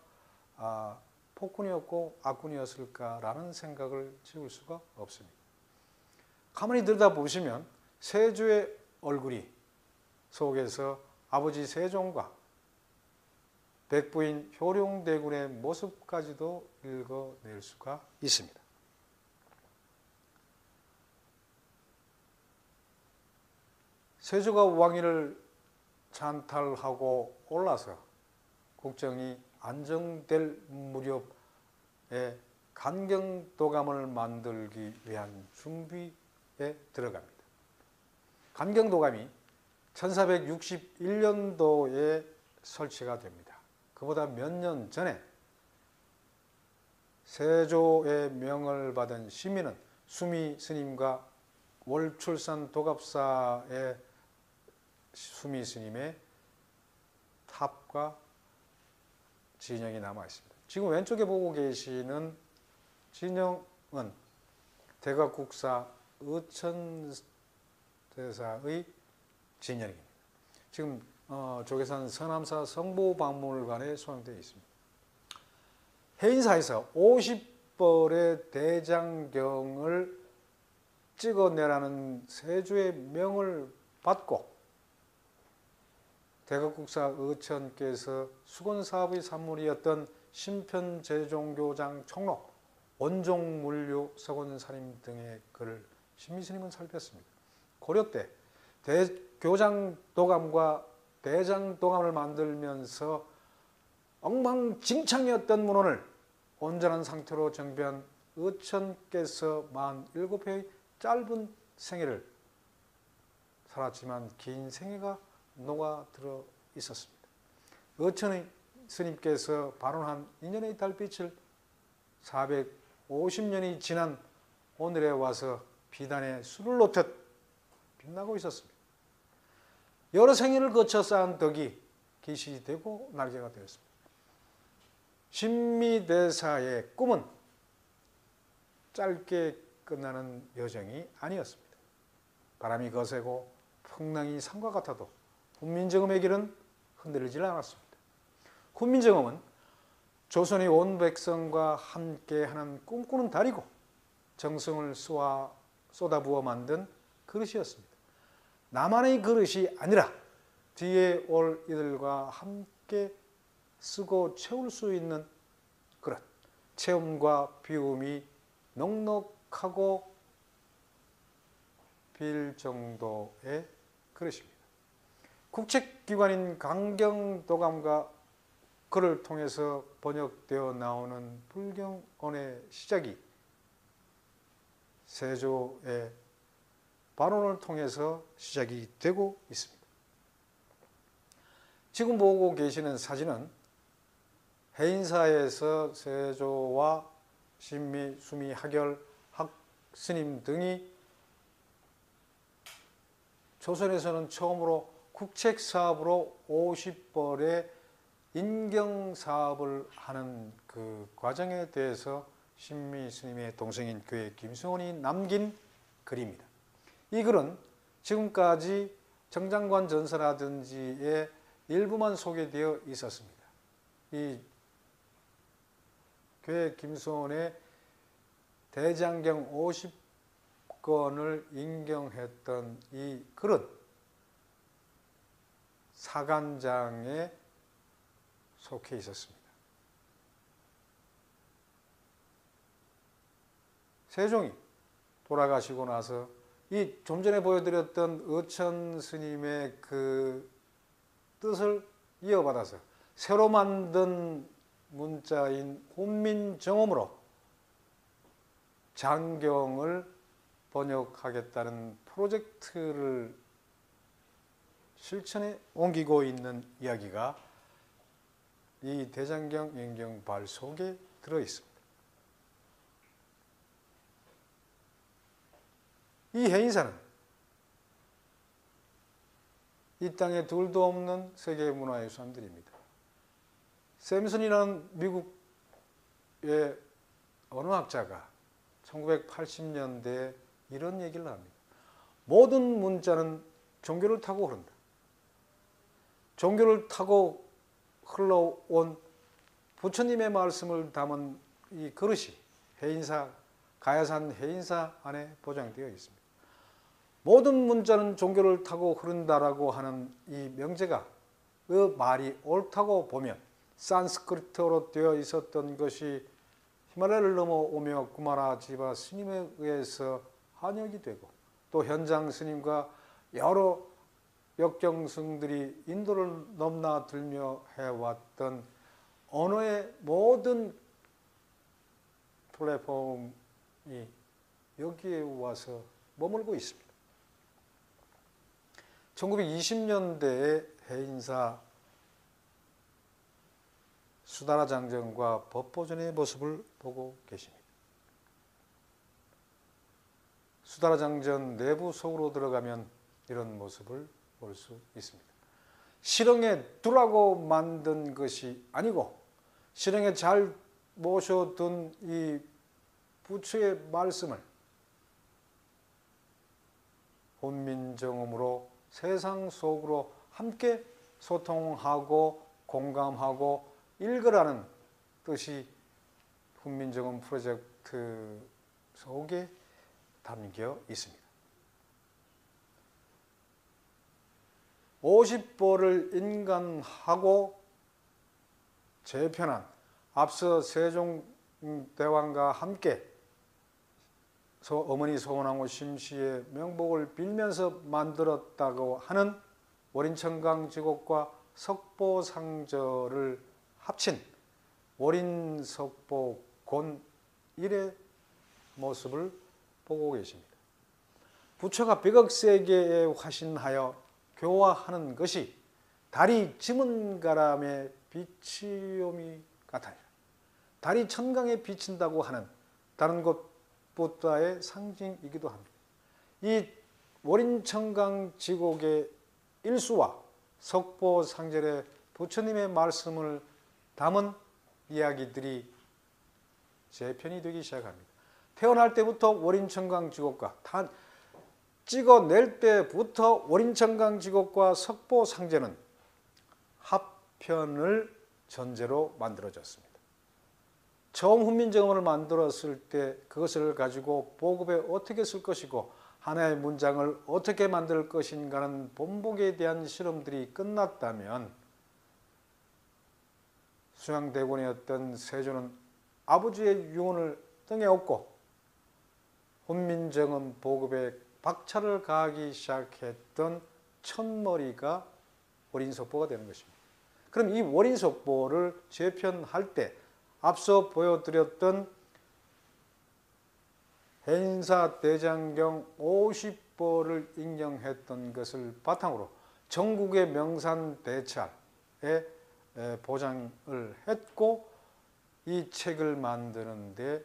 폭군이었고 악군이었을까라는 생각을 지울 수가 없습니다. 가만히 들여다보시면 세조의 얼굴이 속에서 아버지 세종과 백부인 효룡대군의 모습까지도 읽어낼 수가 있습니다. 세조가 왕위를 찬탈하고 올라서 국정이 안정될 무렵에 간경도감을 만들기 위한 준비에 들어갑니다. 간경도감이 1461년도에 설치가 됩니다. 그보다 몇 년 전에 세조의 명을 받은 시민은 수미 스님과 월출산 도갑사의 수미 스님의 탑과 진영이 남아 있습니다. 지금 왼쪽에 보고 계시는 진영은 대각국사 의천대사의 진영입니다. 지금 조계산 서남사 성보박물관에 소장되어 있습니다. 해인사에서 50벌의 대장경을 찍어내라는 세조의 명을 받고 대각국사 의천께서 수건사업의 산물이었던 신편제종교장 총록, 원종물류 서건사님 등의 글을 신미스님은 살폈습니다. 고려 때 교장도감과 대장도감을 만들면서 엉망진창이었던 문헌을 온전한 상태로 정비한 의천께서 47회의 짧은 생애를 살았지만 긴 생애가 녹아들어 있었습니다. 의천의 스님께서 발언한 인연의 달빛을 450년이 지난 오늘에 와서 비단에 술을 놓듯 빛나고 있었습니다. 여러 생애를 거쳐 쌓은 덕이 기시 되고 날개가 되었습니다. 신미대사의 꿈은 짧게 끝나는 여정이 아니었습니다. 바람이 거세고 풍랑이 산과 같아도 훈민정음의 길은 흔들리질 않았습니다. 훈민정음은 조선의 온 백성과 함께하는 꿈꾸는 달이고 정성을 쏟아부어 만든 그릇이었습니다. 나만의 그릇이 아니라 뒤에 올 이들과 함께 쓰고 채울 수 있는 그릇, 체험과 비움이 넉넉하고 빌 정도의 그릇입니다. 국책기관인 강경도감과 그를 통해서 번역되어 나오는 불경언의 시작이 세조의 반원을 통해서 시작이 되고 있습니다. 지금 보고 계시는 사진은 해인사에서 세조와 신미, 수미, 하결, 학스님 등이 조선에서는 처음으로 국책사업으로 50벌의 인경사업을 하는 그 과정에 대해서 신미 스님의 동생인 교회 김승원이 남긴 글입니다. 이 글은 지금까지 정장관 전서라든지의 일부만 소개되어 있었습니다. 이 교회 김승원의 대장경 50권을 인경했던 이 글은 사간장에 속해 있었습니다. 세종이 돌아가시고 나서 이 좀 전에 보여드렸던 의천 스님의 그 뜻을 이어받아서 새로 만든 문자인 훈민정음으로 장경을 번역하겠다는 프로젝트를 실천에 옮기고 있는 이야기가 이 대장경 인경발 속에 들어 있습니다. 이 해인사는 이 땅에 둘도 없는 세계문화유산들입니다. 샘슨이라는 미국의 언어학자가 1980년대에 이런 얘기를 합니다. 모든 문자는 종교를 타고 흐른다. 종교를 타고 흘러온 부처님의 말씀을 담은 이 그릇이 해인사, 가야산 해인사 안에 보장되어 있습니다. 모든 문자는 종교를 타고 흐른다라고 하는 이 명제가 그 말이 옳다고 보면 산스크리트어로 되어 있었던 것이 히말라야를 넘어오며 구마라지바 스님에 의해서 한역이 되고 또 현장 스님과 여러 역경승들이 인도를 넘나들며 해왔던 언어의 모든 플랫폼이 여기에 와서 머물고 있습니다. 1920년대의 해인사 수다라 장정과 법보전의 모습을 보고 계십니다. 수다라 장전 내부 속으로 들어가면 이런 모습을 볼 수 있습니다. 실형에 두라고 만든 것이 아니고 실형에 잘 모셔둔 이 부처의 말씀을 훈민정음으로 세상 속으로 함께 소통하고 공감하고 읽으라는 뜻이 훈민정음 프로젝트 속에 담겨 있습니다. 50벌을 인간하고 재편한 앞서 세종대왕과 함께 어머니 소원왕후 심씨의 명복을 빌면서 만들었다고 하는 월인청강지곡과 석보상절을 합친 월인석보곤 1의 모습을 보고 계십니다. 부처가 100억 세계에 화신하여 교화하는 것이 달이 지문가람의 비치옴이 같아요. 달이 천강에 비친다고 하는 다른 곳보다의 상징이기도 합니다. 이 월인청강지곡의 일수와 석보상절의 부처님의 말씀을 담은 이야기들이 재편이 되기 시작합니다. 태어날 때부터 월인청강지곡과 찍어낼 때부터 월인천강지곡과 석보상제는 합편을 전제로 만들어졌습니다. 처음 훈민정음을 만들었을 때 그것을 가지고 보급에 어떻게 쓸 것이고 하나의 문장을 어떻게 만들 것인가는 본복에 대한 실험들이 끝났다면 수양대군이었던 세조는 아버지의 유언을 등에 업고 훈민정음 보급에 박차를 가하기 시작했던 첫머리가 월인석보가 되는 것입니다. 그럼 이 월인석보를 재편할 때 앞서 보여드렸던 해인사대장경 50보를 인정했던 것을 바탕으로 전국의 명산대찰에 보장을 했고 이 책을 만드는 데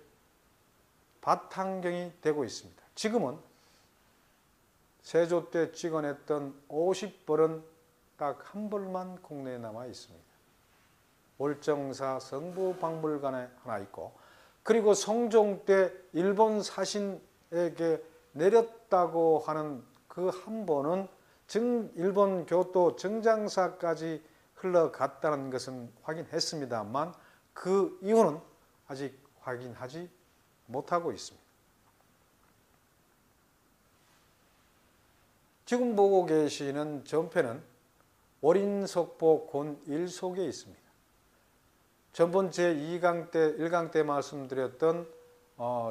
바탕경이 되고 있습니다. 지금은 세조 때 찍어냈던 50벌은 딱 한 벌만 국내에 남아 있습니다. 월정사 성부박물관에 하나 있고 그리고 성종 때 일본 사신에게 내렸다고 하는 그 한 번은 일본 교토 정장사까지 흘러갔다는 것은 확인했습니다만 그 이유는 아직 확인하지 못하고 있습니다. 지금 보고 계시는 전편은 월인석보 곤1속에 있습니다. 전번 제2강 때 1강 때 말씀드렸던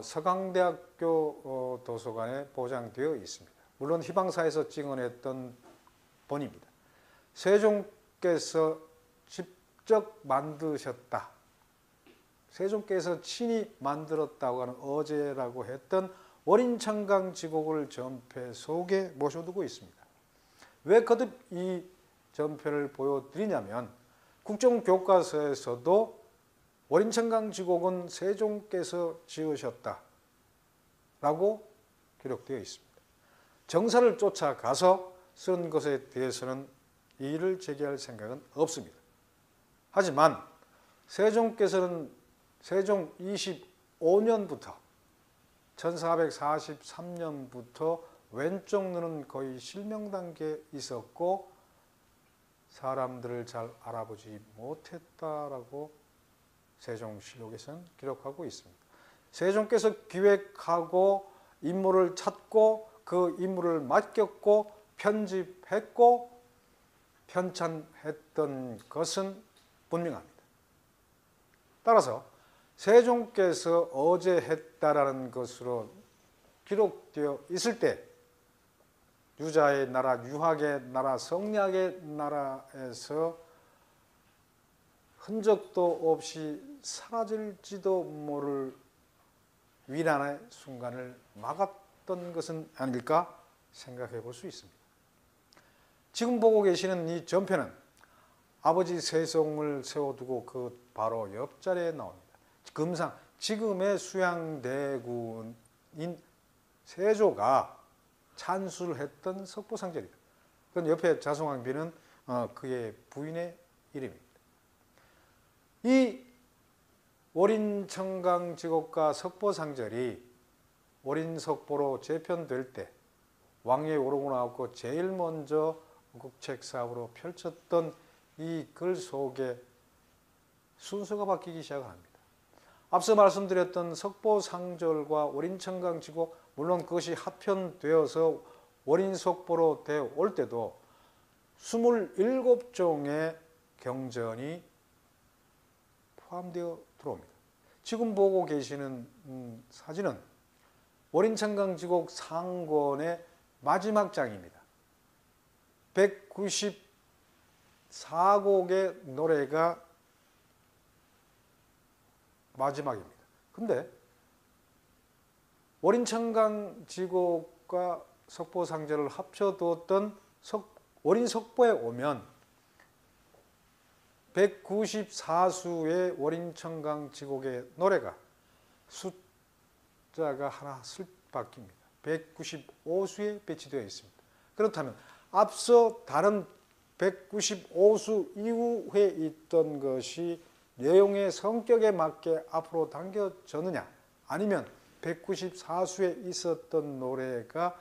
서강대학교 도서관에 보장되어 있습니다. 물론 희방사에서 찍어냈던 본입니다. 세종께서 직접 만드셨다. 세종께서 친히 만들었다고 하는 어제라고 했던 월인천강지곡을 전패 속에 모셔두고 있습니다. 왜 거듭 이 전편을 보여드리냐면 국정교과서에서도 월인천강지곡은 세종께서 지으셨다라고 기록되어 있습니다. 정사를 쫓아가서 쓴 것에 대해서는 이의를 제기할 생각은 없습니다. 하지만 세종께서는 세종 25년부터 1443년부터 왼쪽 눈은 거의 실명 단계에 있었고 사람들을 잘 알아보지 못했다라고 세종실록에서는 기록하고 있습니다. 세종께서 기획하고 인물을 찾고 그 인물을 맡겼고 편집했고 편찬했던 것은 분명합니다. 따라서 세종께서 어제 했다라는 것으로 기록되어 있을 때 유자의 나라, 유학의 나라, 성리학의 나라에서 흔적도 없이 사라질지도 모를 위난의 순간을 막았던 것은 아닐까 생각해 볼 수 있습니다. 지금 보고 계시는 이 전편은 아버지 세종을 세워두고 그 바로 옆자리에 나옵니다. 금상, 지금의 수양대군인 세조가 찬수를 했던 석보상제입니다. 그건 옆에 자송왕비는 그의 부인의 이름입니다. 이 월인천강지곡과 석보상절이 월인석보로 재편될 때 왕위에 오르고 나왔고 제일 먼저 국책사업으로 펼쳤던 이 글 속에 순서가 바뀌기 시작합니다. 앞서 말씀드렸던 석보상절과 월인천강지곡, 물론 그것이 합편되어서 월인석보로 되어 올 때도 27종의 경전이 포함되어 들어옵니다. 지금 보고 계시는 사진은 월인천강지곡 상권의 마지막 장입니다. 194곡의 노래가 마지막입니다. 근데 월인천강지곡과 석보상제를 합쳐두었던 월인석보에 오면 194수의 월인천강지곡의 노래가 숫자가 하나 슬 바뀝니다. 195수에 배치되어 있습니다. 그렇다면 앞서 다른 195수 이후에 있던 것이 내용의 성격에 맞게 앞으로 당겨졌느냐, 아니면 194수에 있었던 노래가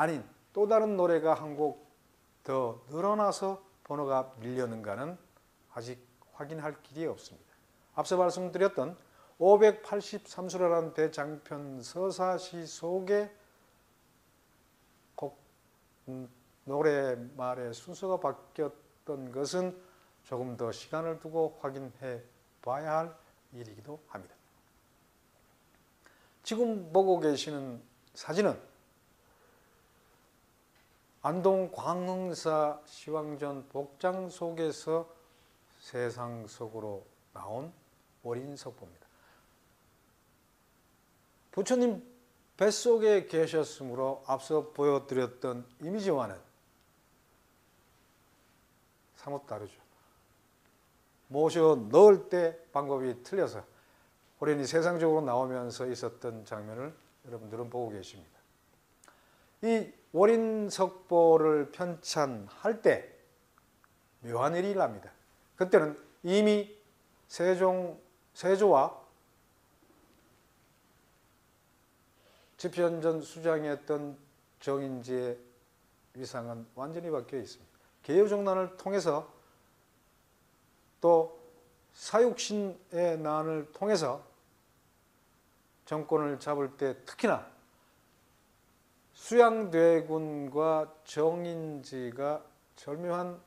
아닌 또 다른 노래가 한 곡 더 늘어나서 번호가 밀렸는가는 아직 확인할 길이 없습니다. 앞서 말씀드렸던 583수라는 대장편 서사시 속의 곡 노래말의 순서가 바뀌었던 것은 조금 더 시간을 두고 확인해 봐야 할 일이기도 합니다. 지금 보고 계시는 사진은 안동 광흥사 시황전 복장 속에서 세상 속으로 나온 월인석보입니다. 부처님 뱃속에 계셨으므로 앞서 보여드렸던 이미지와는 사뭇 다르죠. 모셔 넣을 때 방법이 틀려서 호련히 세상적으로 나오면서 있었던 장면을 여러분들은 보고 계십니다. 이 월인석보를 편찬할 때 묘한 일이 납니다. 그때는 이미 세조와 집현전 수장이었던 정인지의 위상은 완전히 바뀌어 있습니다. 계유정난을 통해서 또 사육신의 난을 통해서 정권을 잡을 때 특히나 수양대군과 정인지가 절묘한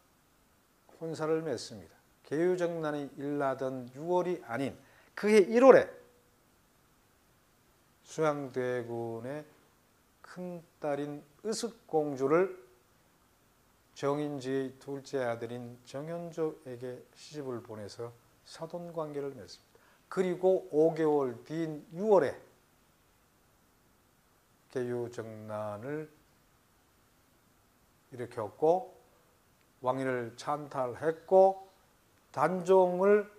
혼사를 맺습니다. 계유정난이 일나던 6월이 아닌 그해 1월에 수양대군의 큰딸인 의숙공주를 정인지의 둘째 아들인 정현조에게 시집을 보내서 사돈관계를 맺습니다. 그리고 5개월 뒤인 6월에 계유정난을 일으켰고 왕위를 찬탈했고 단종을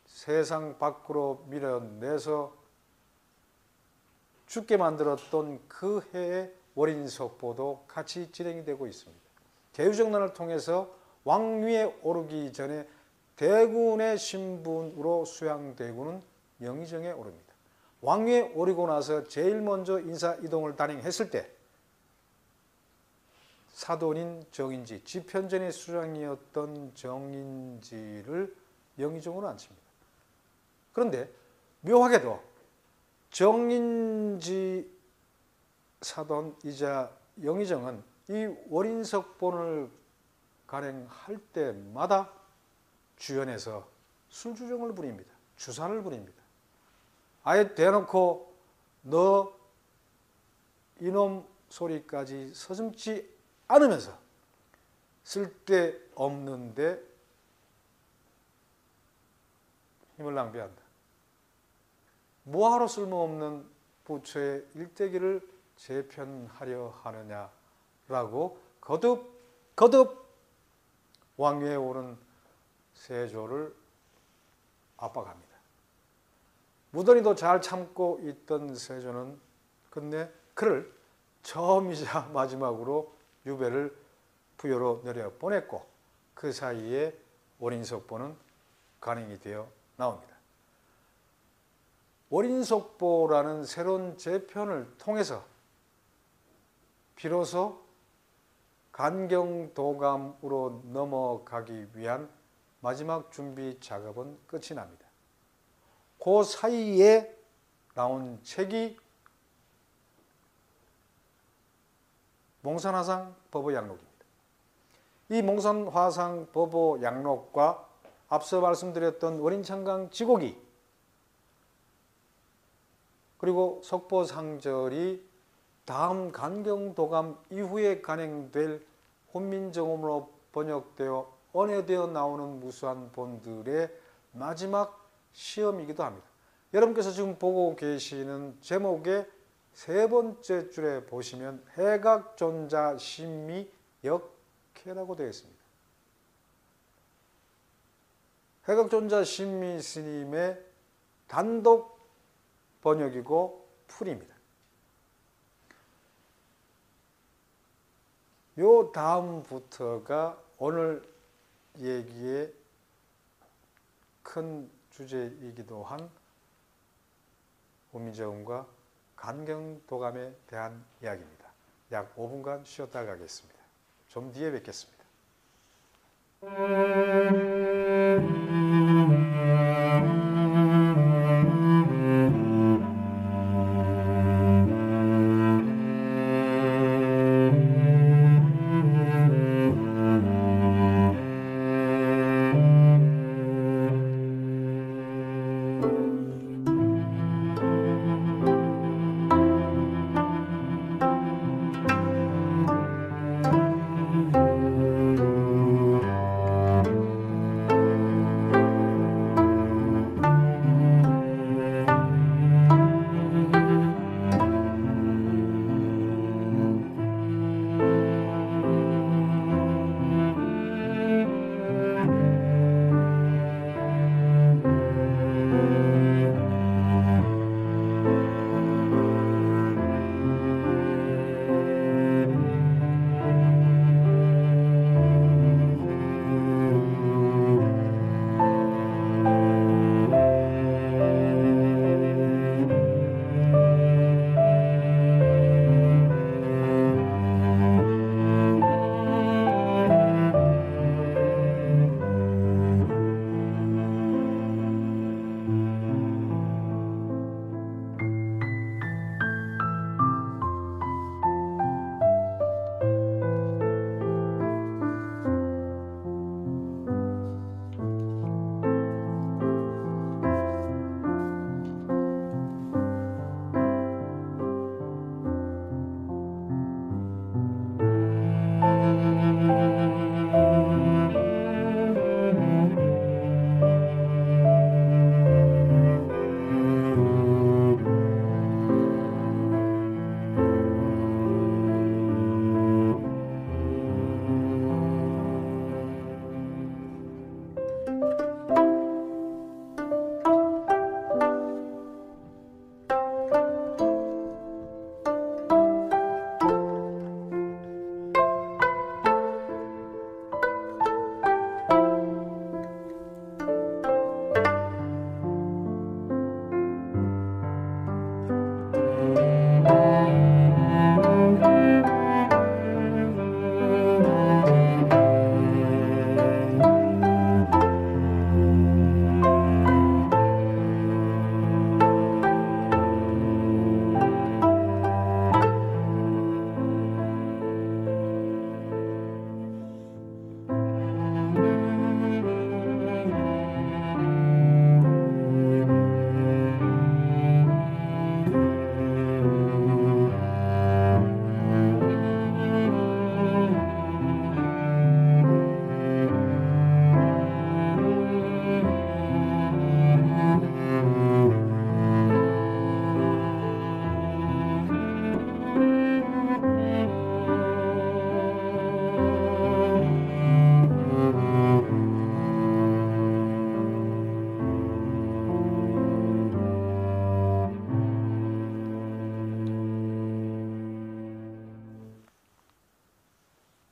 세상 밖으로 밀어내서 죽게 만들었던 그 해의 월인석보도 같이 진행이 되고 있습니다. 계유정난을 통해서 왕위에 오르기 전에 대군의 신분으로 수양대군은 영의정에 오릅니다. 왕위에 오르고 나서 제일 먼저 인사이동을 단행했을 때 사돈인 정인지, 집현전의 수장이었던 정인지를 영의정으로 앉힙니다. 그런데 묘하게도 정인지 사돈이자 영의정은 이 월인석본을 간행할 때마다 주연에서 술주정을 부립니다. 주사를 부립니다. 아예 대놓고 너 이놈 소리까지 서슴지 않으면서 쓸데없는데 힘을 낭비한다. 뭐하러 쓸모없는 부처의 일대기를 재편하려 하느냐라고 거듭 왕위에 오른 세조를 압박합니다. 무더니도 잘 참고 있던 세조는 끝내 그를 처음이자 마지막으로 유배를 부여로 내려보냈고 그 사이에 월인석보는 간행이 되어 나옵니다. 월인석보라는 새로운 재편을 통해서 비로소 간경도감으로 넘어가기 위한 마지막 준비 작업은 끝이 납니다. 그 사이에 나온 책이 몽산화상 법어양록입니다. 이 몽산화상 법어양록과 앞서 말씀드렸던 월인창강 지곡이 그리고 석보상절이 다음 간경도감 이후에 간행될 혼민정음으로 번역되어 언해되어 나오는 무수한 본들의 마지막 시험이기도 합니다. 여러분께서 지금 보고 계시는 제목의 세 번째 줄에 보시면 해각존자 신미 역해라고 되어 있습니다. 해각존자 신미 스님의 단독 번역이고 풀입니다. 요 다음부터가 오늘 얘기의 큰 주제이기도 한 혼민정음과 간경도감에 대한 이야기입니다. 약 5분간 쉬었다 가겠습니다. 좀 뒤에 뵙겠습니다.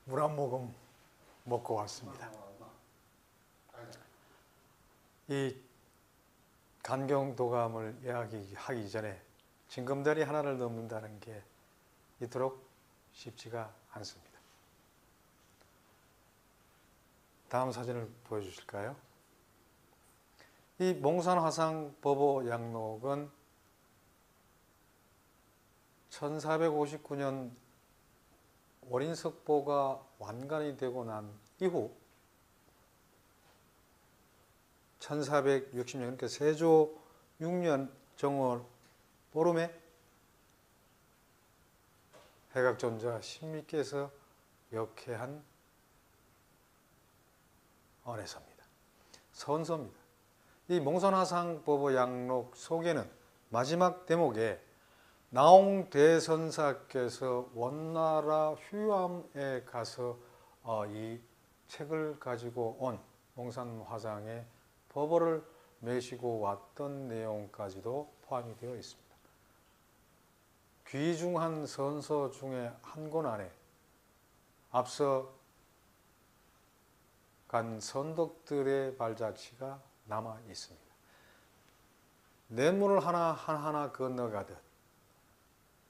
물 한 모금 먹고 왔습니다. 이 간경도감을 이야기하기 전에 징검다리 하나를 넘는다는 게 이토록 쉽지가 않습니다. 다음 사진을 보여주실까요? 이 몽산화상 법오양록은 1459년 월인석보가 완간이 되고 난 이후 1460년, 그러니까 세조 6년 정월 보름에 해각존자 신미께서 역해한 언해서입니다. 선서입니다. 이 몽산화상 법오양록 속에는 마지막 대목에 나홍대선사께서 원나라 휴암에 가서 이 책을 가지고 온 몽산화상의 법어를 메시고 왔던 내용까지도 포함이 되어 있습니다. 귀중한 선서 중에 한 권 안에 앞서 간 선덕들의 발자취가 남아 있습니다. 냇물을 하나하나 건너가듯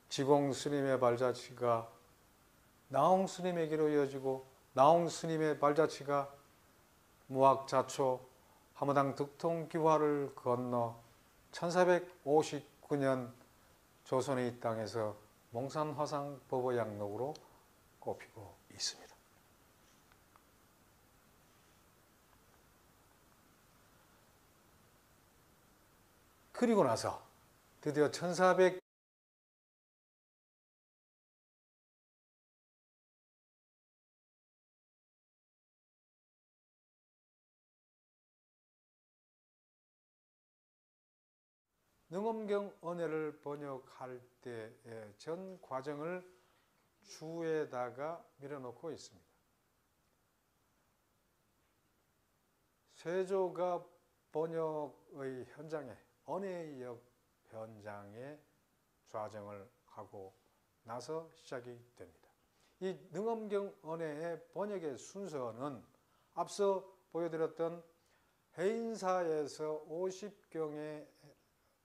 지공 스님의 발자취가 나홍 스님에게로 이어지고 나홍 스님의 발자취가 무학자초 하무당 득통기화를 건너 1459년 조선의 이 땅에서 몽산화상 법어양록으로 꼽히고 있습니다. 그리고 나서 드디어 1400 능엄경 언해를 번역할 때의 전 과정을 주에다가 밀어놓고 있습니다. 세조가 번역의 현장에 언해역 현장에 좌정을 하고 나서 시작이 됩니다. 이 능엄경 언해의 번역의 순서는 앞서 보여드렸던 해인사에서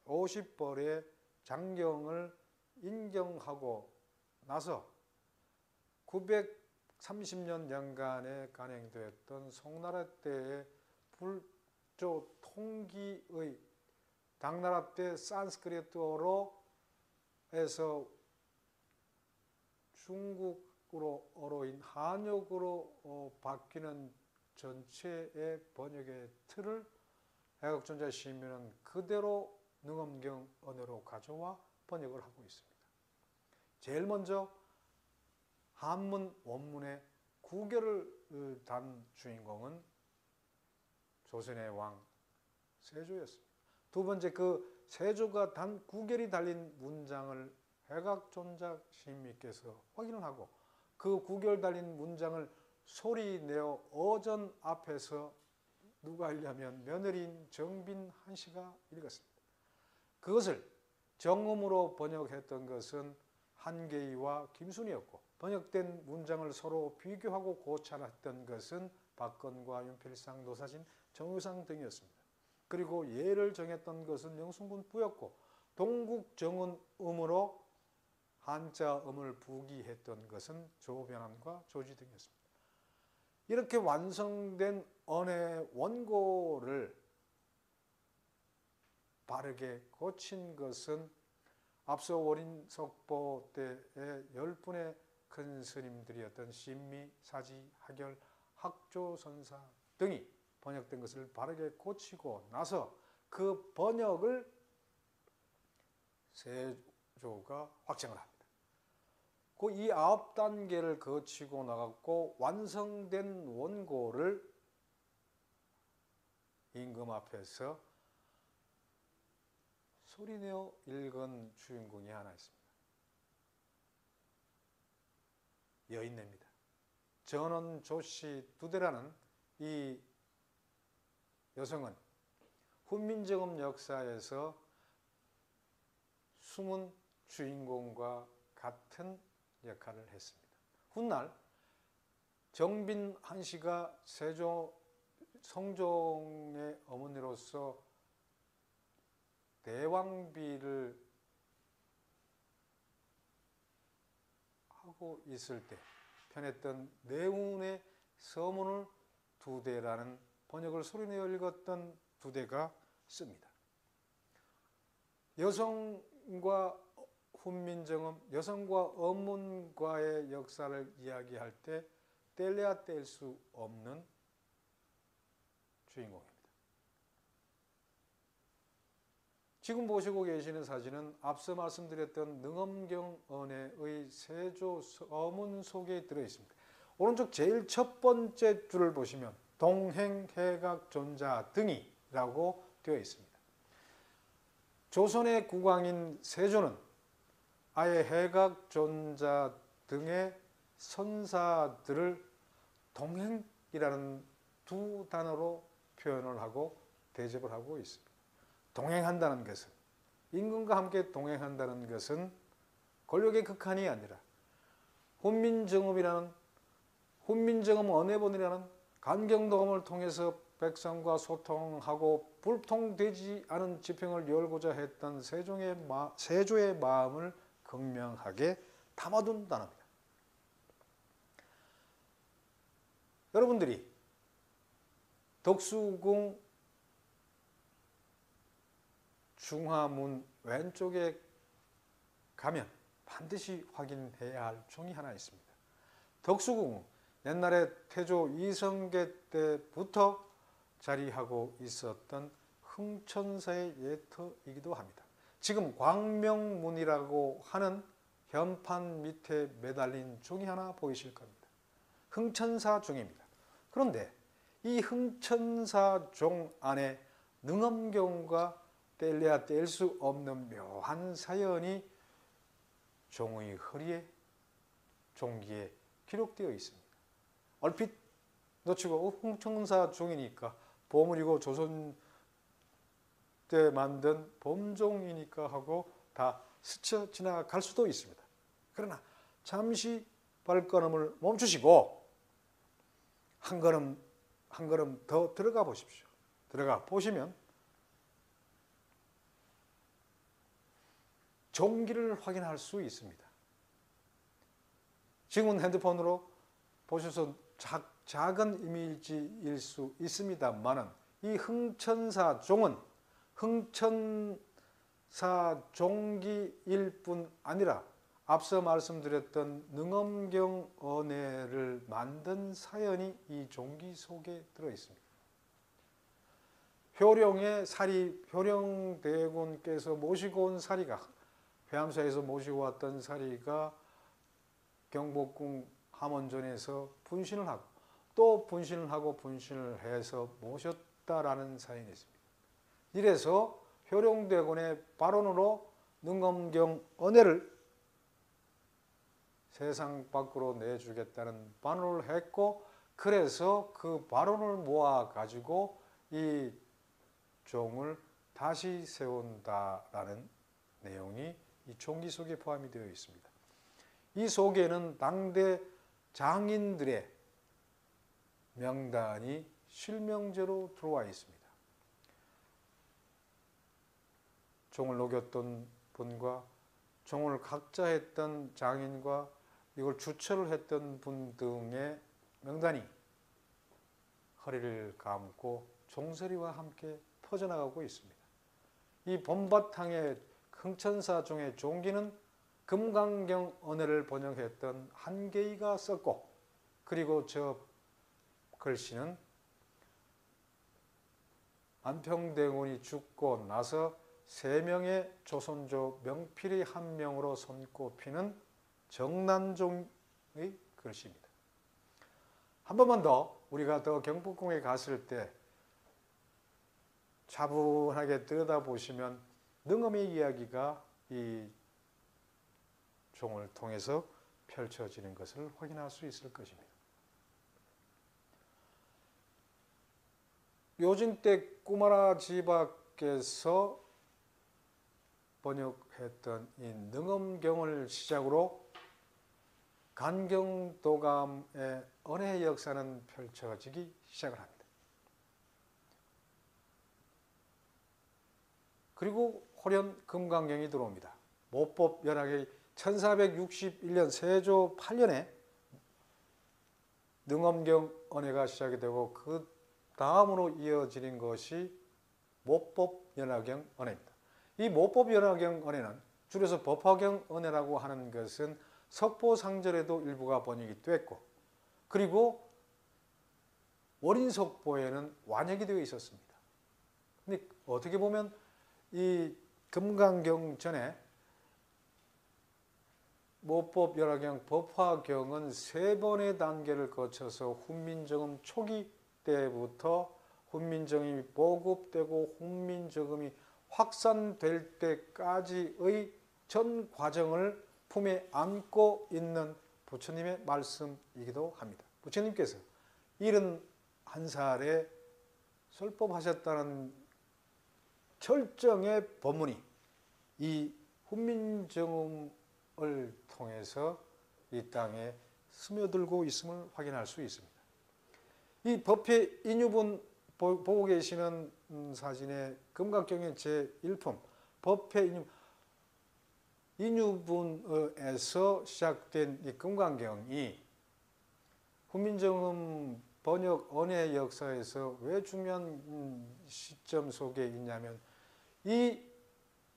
50벌의 장경을 인경하고 나서 930년 연간에 간행되었던 송나라 때의 불조 통기의 당나라 때 산스크리트어로 해서 중국어로인 한역으로 바뀌는 전체의 번역의 틀을 해각존자 시민은 그대로 능엄경 언어로 가져와 번역을 하고 있습니다. 제일 먼저 한문 원문의 구결을 단 주인공은 조선의 왕 세조였습니다. 두 번째, 그 세조가 단 구결이 달린 문장을 해각존자 시민께서 확인을 하고 그 구결 달린 문장을 소리내어 어전 앞에서 누가 읽냐면 며느리인 정빈 한씨가 읽었습니다. 그것을 정음으로 번역했던 것은 한계희와 김순이었고 번역된 문장을 서로 비교하고 고찰했던 것은 박건과 윤필상, 노사진, 정유상 등이었습니다. 그리고 예를 정했던 것은 영순군 부였고 동국정운음으로 한자음을 부기했던 것은 조변함과 조지 등이었습니다. 이렇게 완성된 언해 원고를 바르게 고친 것은 앞서 원인석보 때의 10분의 큰 스님들이었던 신미, 사지, 하결, 학조선사 등이 번역된 것을 바르게 고치고 나서 그 번역을 세조가 확정을 합니다. 그 이 9단계를 거치고 나갔고 완성된 원고를 임금 앞에서 소리내어 읽은 주인공이 하나 있습니다. 여인네입니다. 전원 조씨 두대라는 이 여성은 훈민정음 역사에서 숨은 주인공과 같은 역할을 했습니다. 훗날 정빈 한씨가 세조 성종의 어머니로서 대왕비를 하고 있을 때 편했던 내운의 서문을 두대라는 번역을 소리내어 읽었던 두대가 씁니다. 여성과 훈민정음, 여성과 어문과의 역사를 이야기할 때 뗄래야 뗄 수 없는 주인공입니다. 지금 보시고 계시는 사진은 앞서 말씀드렸던 능엄경 언해의 세조 서문 속에 들어있습니다. 오른쪽 제일 첫 번째 줄을 보시면 동행해각존자 등이라고 되어 있습니다. 조선의 국왕인 세조는 아예 해각존자 등의 선사들을 동행이라는 두 단어로 표현을 하고 대접을 하고 있습니다. 동행한다는 것은, 임금과 함께 동행한다는 것은 권력의 극한이 아니라 훈민정음 언해본이라는 간경도금을 통해서 백성과 소통하고 불통되지 않은 지평을 열고자 했던 세조의 마음을 극명하게 담아둔 단어입니다. 여러분들이 덕수궁 중화문 왼쪽에 가면 반드시 확인해야 할 종이 하나 있습니다. 덕수궁은 옛날에 태조 이성계 때부터 자리하고 있었던 흥천사의 예터이기도 합니다. 지금 광명문이라고 하는 현판 밑에 매달린 종이 하나 보이실 겁니다. 흥천사 종입니다. 그런데 이 흥천사 종 안에 능엄경과 뗄래야 뗄 수 없는 묘한 사연이 종의 허리에 종기에 기록되어 있습니다. 얼핏 놓치고 흥천사 종이니까 보물이고 조선 때 만든 범종이니까 하고 다 스쳐 지나갈 수도 있습니다. 그러나 잠시 발걸음을 멈추시고 한 걸음 더 들어가 보십시오. 들어가 보시면 종기를 확인할 수 있습니다. 지금은 핸드폰으로 보셔서 작은 이미지일 수 있습니다만은 이 흥천사 종은 흥천사 종기일 뿐 아니라 앞서 말씀드렸던 능엄경 언해를 만든 사연이 이 종기 속에 들어 있습니다. 효령의 사리, 효령대군께서 모시고 온 사리가, 회암사에서 모시고 왔던 사리가 경복궁 함원전에서 분신을 하고 또 분신을 하고 분신을 해서 모셨다라는 사연이 있습니다. 이래서 효령대군의 발언으로 능엄경 언해를 세상 밖으로 내주겠다는 반언을 했고, 그래서 그 발언을 모아 가지고 이 종을 다시 세운다라는 내용이 이 종기 속에 포함이 되어 있습니다. 이 속에는 당대 장인들의 명단이 실명제로 들어와 있습니다. 종을 녹였던 분과 종을 각자했던 장인과 이걸 주철을 했던 분 등의 명단이 허리를 감고 종소리와 함께 퍼져나가고 있습니다. 이 본바탕의 흥천사 종의 종기는 금강경 언해를 번역했던 한계이가 썼고, 그리고 저 글씨는 안평대군이 죽고 나서 3명의 조선조 명필의 한 명으로 손꼽히는 정난종의 글씨입니다. 한 번만 더 우리가 더 경복궁에 갔을 때 차분하게 들여다보시면 능엄의 이야기가 이 종을 통해서 펼쳐지는 것을 확인할 수 있을 것입니다. 요진 때 꾸마라 지박께서 번역했던 이 능엄경을 시작으로 간경도감의 언해 역사는 펼쳐지기 시작을 합니다. 그리고 호련 금강경이 들어옵니다. 모법 연학의 1461년 세조 8년에 능엄경 언해가 시작이 되고 그 다음으로 이어지는 것이 모법 연화경 언해입니다. 이 모법 연화경 언해는 줄여서 법화경 언해라고 하는 것은 석보상절에도 일부가 번역이 됐고, 그리고 월인석보에는 완역이 되어 있었습니다. 근데 어떻게 보면 이 금강경 전에 모법 연화경, 법화경은 3번의 단계를 거쳐서 훈민정음 초기 때부터 훈민정음이 보급되고 훈민정음이 확산될 때까지의 전 과정을 품에 안고 있는 부처님의 말씀이기도 합니다. 부처님께서 71살에 설법하셨다는 철정의 법문이 이 훈민정음을 통해서 이 땅에 스며들고 있음을 확인할 수 있습니다. 이 법회 인유분 보고 계시는 사진의 금강경의 제1품 법회 인유분에서 시작된 이 금강경이 훈민정음 번역 언어의 역사에서 왜 중요한 시점 속에 있냐면 이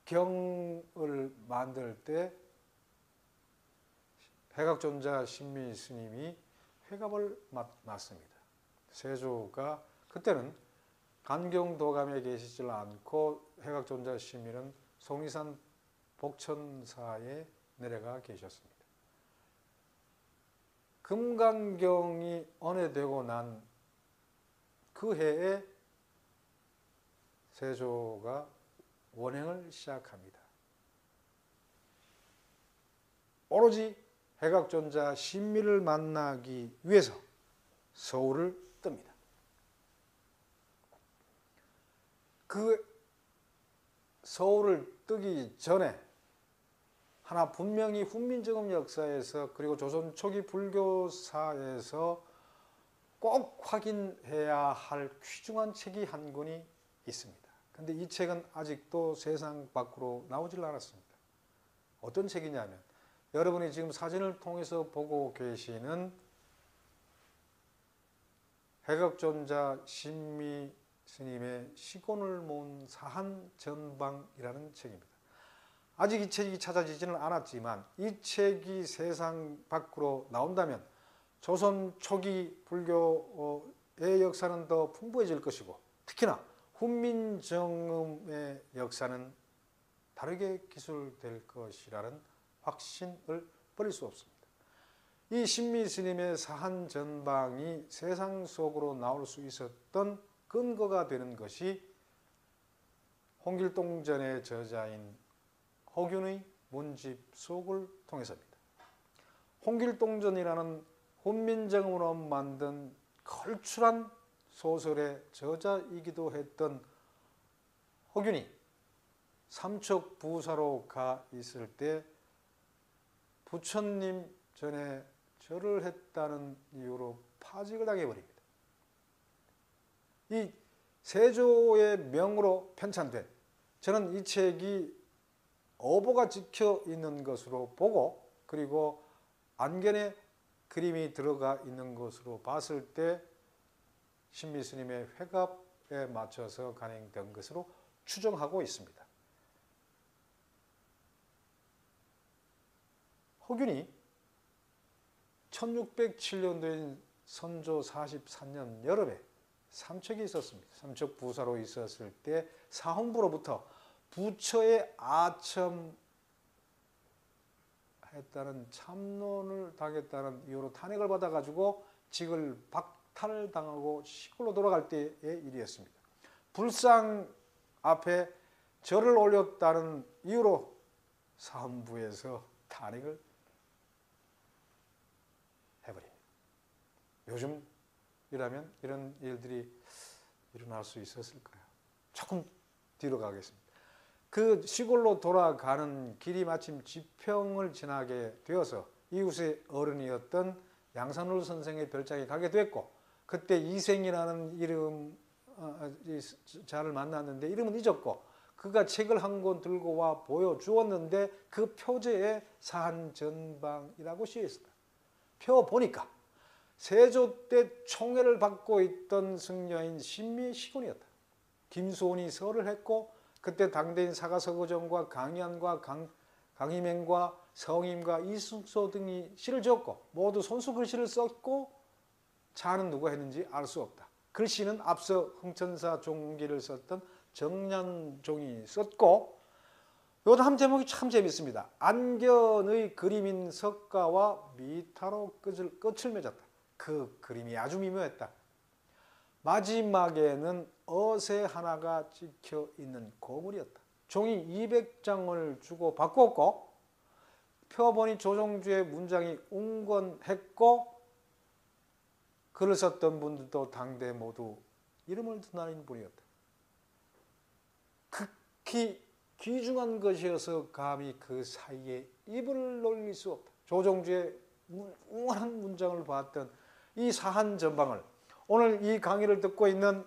경을 만들 때 회각존자 신미 스님이 회갑을 맡습니다. 세조가 그때는 간경도감에 계시질 않고 회각존자 신미는 속리산 복천사에 내려가 계셨습니다. 금강경이 언해되고 난 그 해에 세조가 원행을 시작합니다. 오로지 회각존자 신미를 만나기 위해서 서울을 뜹니다. 그 서울을 뜨기 전에 하나 분명히 훈민정음 역사에서 그리고 조선 초기 불교사에서 꼭 확인해야 할 귀중한 책이 한 권이 있습니다. 근데 이 책은 아직도 세상 밖으로 나오질 않았습니다. 어떤 책이냐면 여러분이 지금 사진을 통해서 보고 계시는 회각존자 신미 스님의 시곤을 모은 사한전방이라는 책입니다. 아직 이 책이 찾아지지는 않았지만 이 책이 세상 밖으로 나온다면 조선 초기 불교의 역사는 더 풍부해질 것이고 특히나 훈민정음의 역사는 다르게 기술될 것이라는 확신을 버릴 수 없습니다. 이 신미 스님의 사한전방이 세상 속으로 나올 수 있었던 근거가 되는 것이 홍길동전의 저자인 허균의 문집속을 통해서입니다. 홍길동전이라는 훈민정음으로 만든 걸출한 소설의 저자이기도 했던 허균이 삼척부사로 가 있을 때 부처님 전에 절을 했다는 이유로 파직을 당해버립니다. 이 세조의 명으로 편찬된 저는 이 책이 어보가 찍혀 있는 것으로 보고 그리고 안견에 그림이 들어가 있는 것으로 봤을 때 신미 스님의 회갑에 맞춰서 간행된 것으로 추정하고 있습니다. 허균이 1607년도인 선조 43년 여름에 삼척에 있었습니다. 삼척 부사로 있었을 때 사헌부로부터 부처의 아첨했다는 참론을 당했다는 이유로 탄핵을 받아가지고 직을 박탈당하고 시골로 돌아갈 때의 일이었습니다. 불상 앞에 절을 올렸다는 이유로 사헌부에서 탄핵을 해버립니다. 요즘이라면 이런 일들이 일어날 수 있었을까요? 조금 뒤로 가겠습니다. 그 시골로 돌아가는 길이 마침 지평을 지나게 되어서 이웃의 어른이었던 양산울 선생의 별장에 가게 됐고 그때 이생이라는 이름 자를 만났는데 이름은 잊었고 그가 책을 한 권 들고 와 보여주었는데 그 표제에 사한전방이라고 쓰여 있습니다. 펴보니까 세조 때 총애를 받고 있던 승려인 신미의 시곤이었다. 김소원이 설을 했고 그때 당대인 사가서거정과 강희안과 강희맹과 성임과 이숙소 등이 시를 지었고 모두 손수 글씨를 썼고 자는 누가 했는지 알 수 없다. 글씨는 앞서 흥천사 종기를 썼던 정량종이 썼고 요 다음 제목이 참 재밌습니다. 안견의 그림인 석가와 미타로 끝을 맺었다. 그 그림이 아주 미묘했다. 마지막에는 어새 하나가 찍혀 있는 고물이었다. 종이 200장을 주고 바꿨고 펴보니 조정주의 문장이 웅건했고 글을 썼던 분들도 당대 모두 이름을 드나린 분이었다. 극히 귀중한 것이어서 감히 그 사이에 입을 놀릴 수 없다. 조정주의 웅한 문장을 봤던 이 사한전방을 오늘 이 강의를 듣고 있는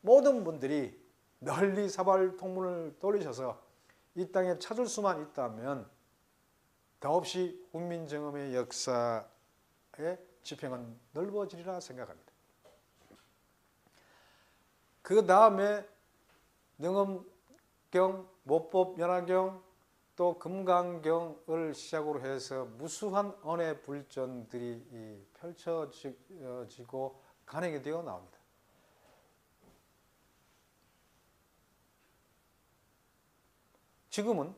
모든 분들이 널리 사발통문을 돌리셔서 이 땅에 찾을 수만 있다면 더없이 훈민정음의 역사의 지평은 넓어지리라 생각합니다. 그 다음에 능엄경, 모법 연화경, 또 금강경을 시작으로 해서 무수한 언해 불전들이 펼쳐지고 간행이 되어 나옵니다. 지금은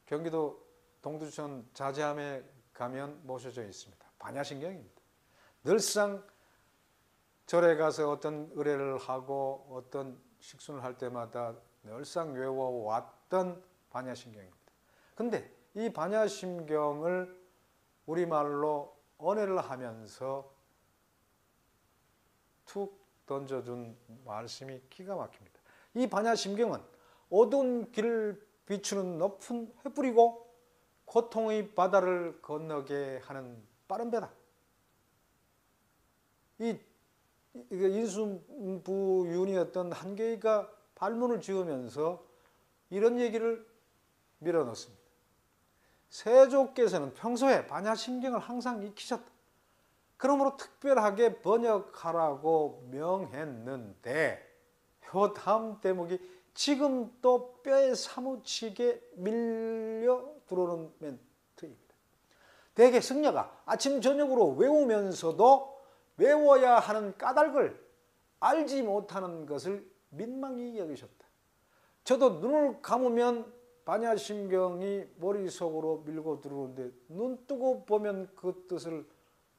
경기도 동두천 자제함에 가면 모셔져 있습니다. 반야신경입니다. 늘상 절에 가서 어떤 의례를 하고 어떤 식순을 할 때마다 늘상 외워왔던 반야심경입니다. 근데 이 반야심경을 우리말로 언해를 하면서 툭 던져준 말씀이 기가 막힙니다. 이 반야심경은 어두운 길을 비추는 높은 횃불이고 고통의 바다를 건너게 하는 빠른 배다. 이 인수부윤이었던 한계가 발문을 지으면서 이런 얘기를 밀어넣습니다. 세조께서는 평소에 반야심경을 항상 익히셨다. 그러므로 특별하게 번역하라고 명했는데 요 다음 대목이 지금 또 뼈에 사무치게 밀려 들어오는 멘트입니다. 대개 승려가 아침 저녁으로 외우면서도 외워야 하는 까닭을 알지 못하는 것을 민망히 여기셨다. 저도 눈을 감으면 반야심경이 머릿속으로 밀고 들어오는데 눈 뜨고 보면 그 뜻을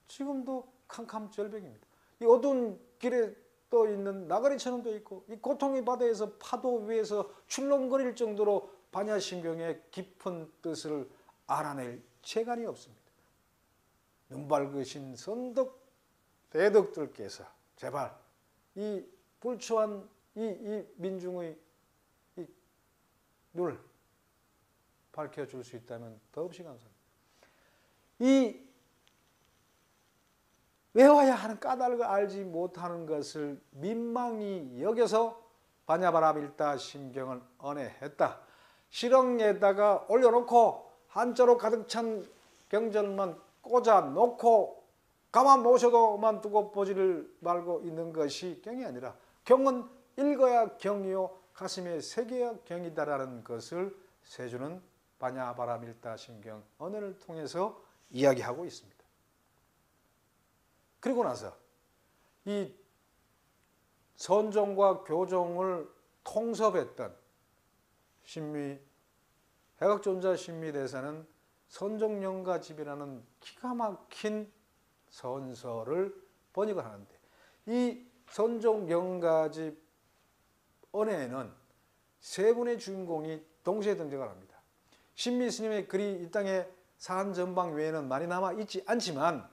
지금도 캄캄절벽입니다. 이 어두운 길에 떠 있는 나가리처럼 돼 있고 이 고통의 바다에서 파도 위에서 출렁거릴 정도로 반야심경의 깊은 뜻을 알아낼 재간이 없습니다. 눈 밝으신 선덕 대덕들께서 제발 이 불초한 이 민중의 이 눈을 밝혀줄 수 있다면 더없이 감사합니다. 이 외워야 하는 까닭을 알지 못하는 것을 민망히 여겨서 반야바라밀다 심경을 언해했다. 실ong에다가 올려놓고 한자로 가득 찬 경전만 꽂아놓고 가만 모셔도만 두고 보지를 말고 있는 것이 경이 아니라 경은 읽어야 경이요 가슴에 새겨야 경이다라는 것을 세조는 반야바라밀다 심경 언해를 통해서 이야기하고 있습니다. 그리고 나서 이 선종과 교종을 통섭했던 신미 해각존자 신미대사는 선종영가집이라는 기가 막힌 선서를 번역을 하는데 이 선종영가집 언해에는 세 분의 주인공이 동시에 등장을 합니다. 신미 스님의 글이 이 땅에 사한전방 외에는 많이 남아 있지 않지만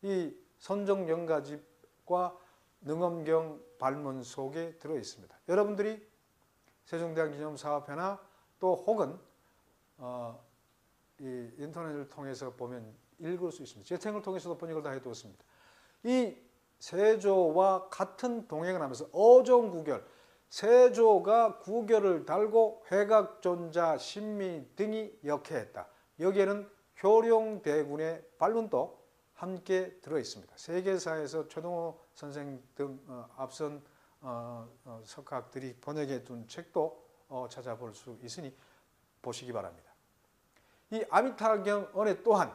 이 선종영가집과 능엄경 발문 속에 들어 있습니다. 여러분들이 세종대왕 기념사업회나 또 혹은 이 인터넷을 통해서 보면 읽을 수 있습니다. 재생을 통해서도 번역을 다 해두었습니다. 이 세조와 같은 동행을 하면서 어종구결, 세조가 구결을 달고 회각존자, 신미 등이 역해했다. 여기에는 효룡대군의 발문도 함께 들어있습니다. 세계사에서 최동호 선생 등 앞선 석학들이 번역해 둔 책도 찾아볼 수 있으니 보시기 바랍니다. 이 아미타경 언해 또한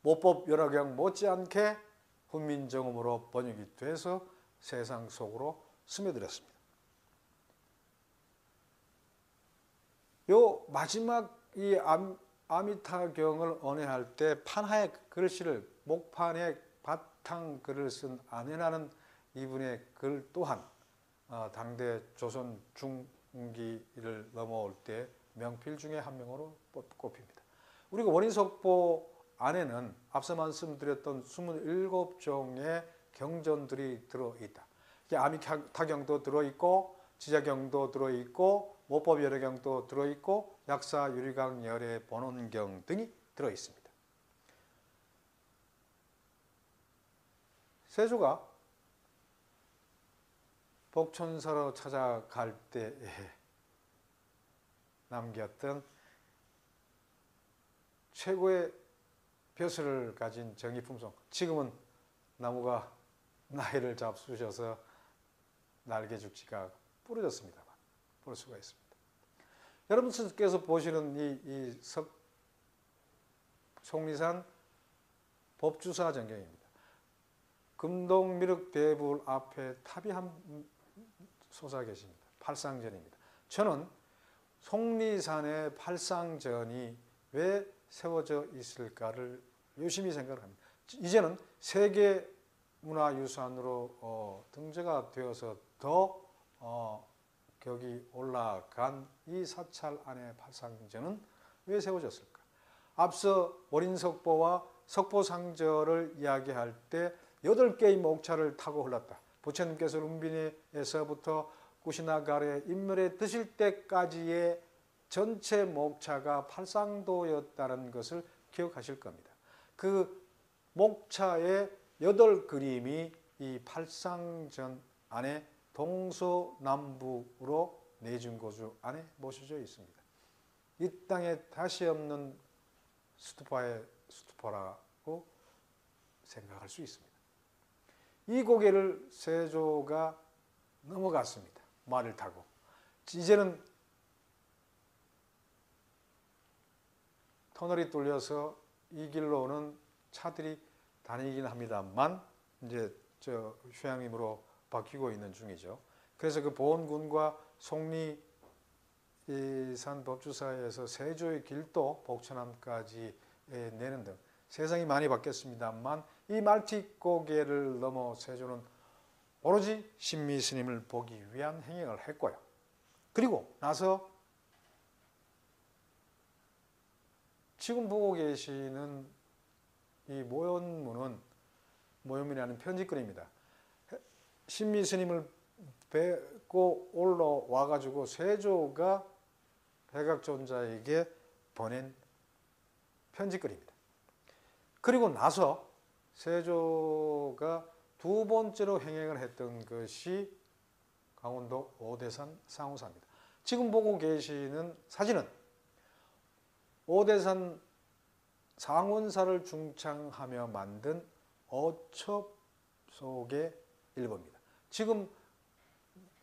모법 열화경 못지않게 훈민정음으로 번역이 돼서 세상 속으로 스며들었습니다. 요 마지막 이 아미타경을 언해할 때 판하의 글씨를 목판에 바탕 글을 쓴 안해라는 이분의 글 또한 당대 조선 중기를 넘어올 때 명필 중에 한 명으로 꼽힙니다. 우리가 원인속보 안에는 앞서 말씀드렸던 27종의 경전들이 들어있다. 아미타경도 들어있고 지자경도 들어있고 모법열애경도 들어있고 약사유리강 열애 본원경 등이 들어있습니다. 세조가 복촌사로 찾아갈 때에 남겼던 최고의 벼슬을 가진 정의품성, 지금은 나무가 나이를 잡수셔서 날개 죽지가 부러졌습니다만 볼 수가 있습니다. 여러분께서 보시는 이 속리산 법주사 전경입니다. 금동미륵 대불 앞에 탑이 한 솟아 계십니다. 팔상전입니다. 저는 속리산의 팔상전이 왜 세워져 있을까를 유심히 생각을 합니다. 이제는 세계문화유산으로 등재가 되어서 더 격이 올라간 이 사찰 안의 팔상전은 왜 세워졌을까? 앞서 월인석보와 석보상절을 이야기할 때 8개의 목차를 타고 흘렀다. 부처님께서 룸비니에서부터 구시나가르의 인멸에 드실 때까지의 전체 목차가 팔상도였다는 것을 기억하실 겁니다. 그 목차의 8그림이 이 팔상전 안에 동서남북으로 내중고주 안에 모셔져 있습니다. 이 땅에 다시 없는 스투파의 스투파라고 생각할 수 있습니다. 이 고개를 세조가 넘어갔습니다. 말을 타고. 이제는 터널이 뚫려서 이 길로는 차들이 다니긴 합니다만 이제 휴양림으로 바뀌고 있는 중이죠. 그래서 그 보원군과 속리산 법주사에서 세조의 길도 복천암까지 내는 등 세상이 많이 바뀌었습니다만 이 말티고개를 넘어 세조는 오로지 신미스님을 보기 위한 행행을 했고요. 그리고 나서 지금 보고 계시는 이 모연문이라는 편지글입니다. 신미스님을 뵙고 올라와가지고 세조가 백악존자에게 보낸 편지글입니다. 그리고 나서 세조가 두 번째로 행행을 했던 것이 강원도 오대산 상우사입니다. 지금 보고 계시는 사진은 오대산 상원사를 중창하며 만든 어첩 속의 일부입니다. 지금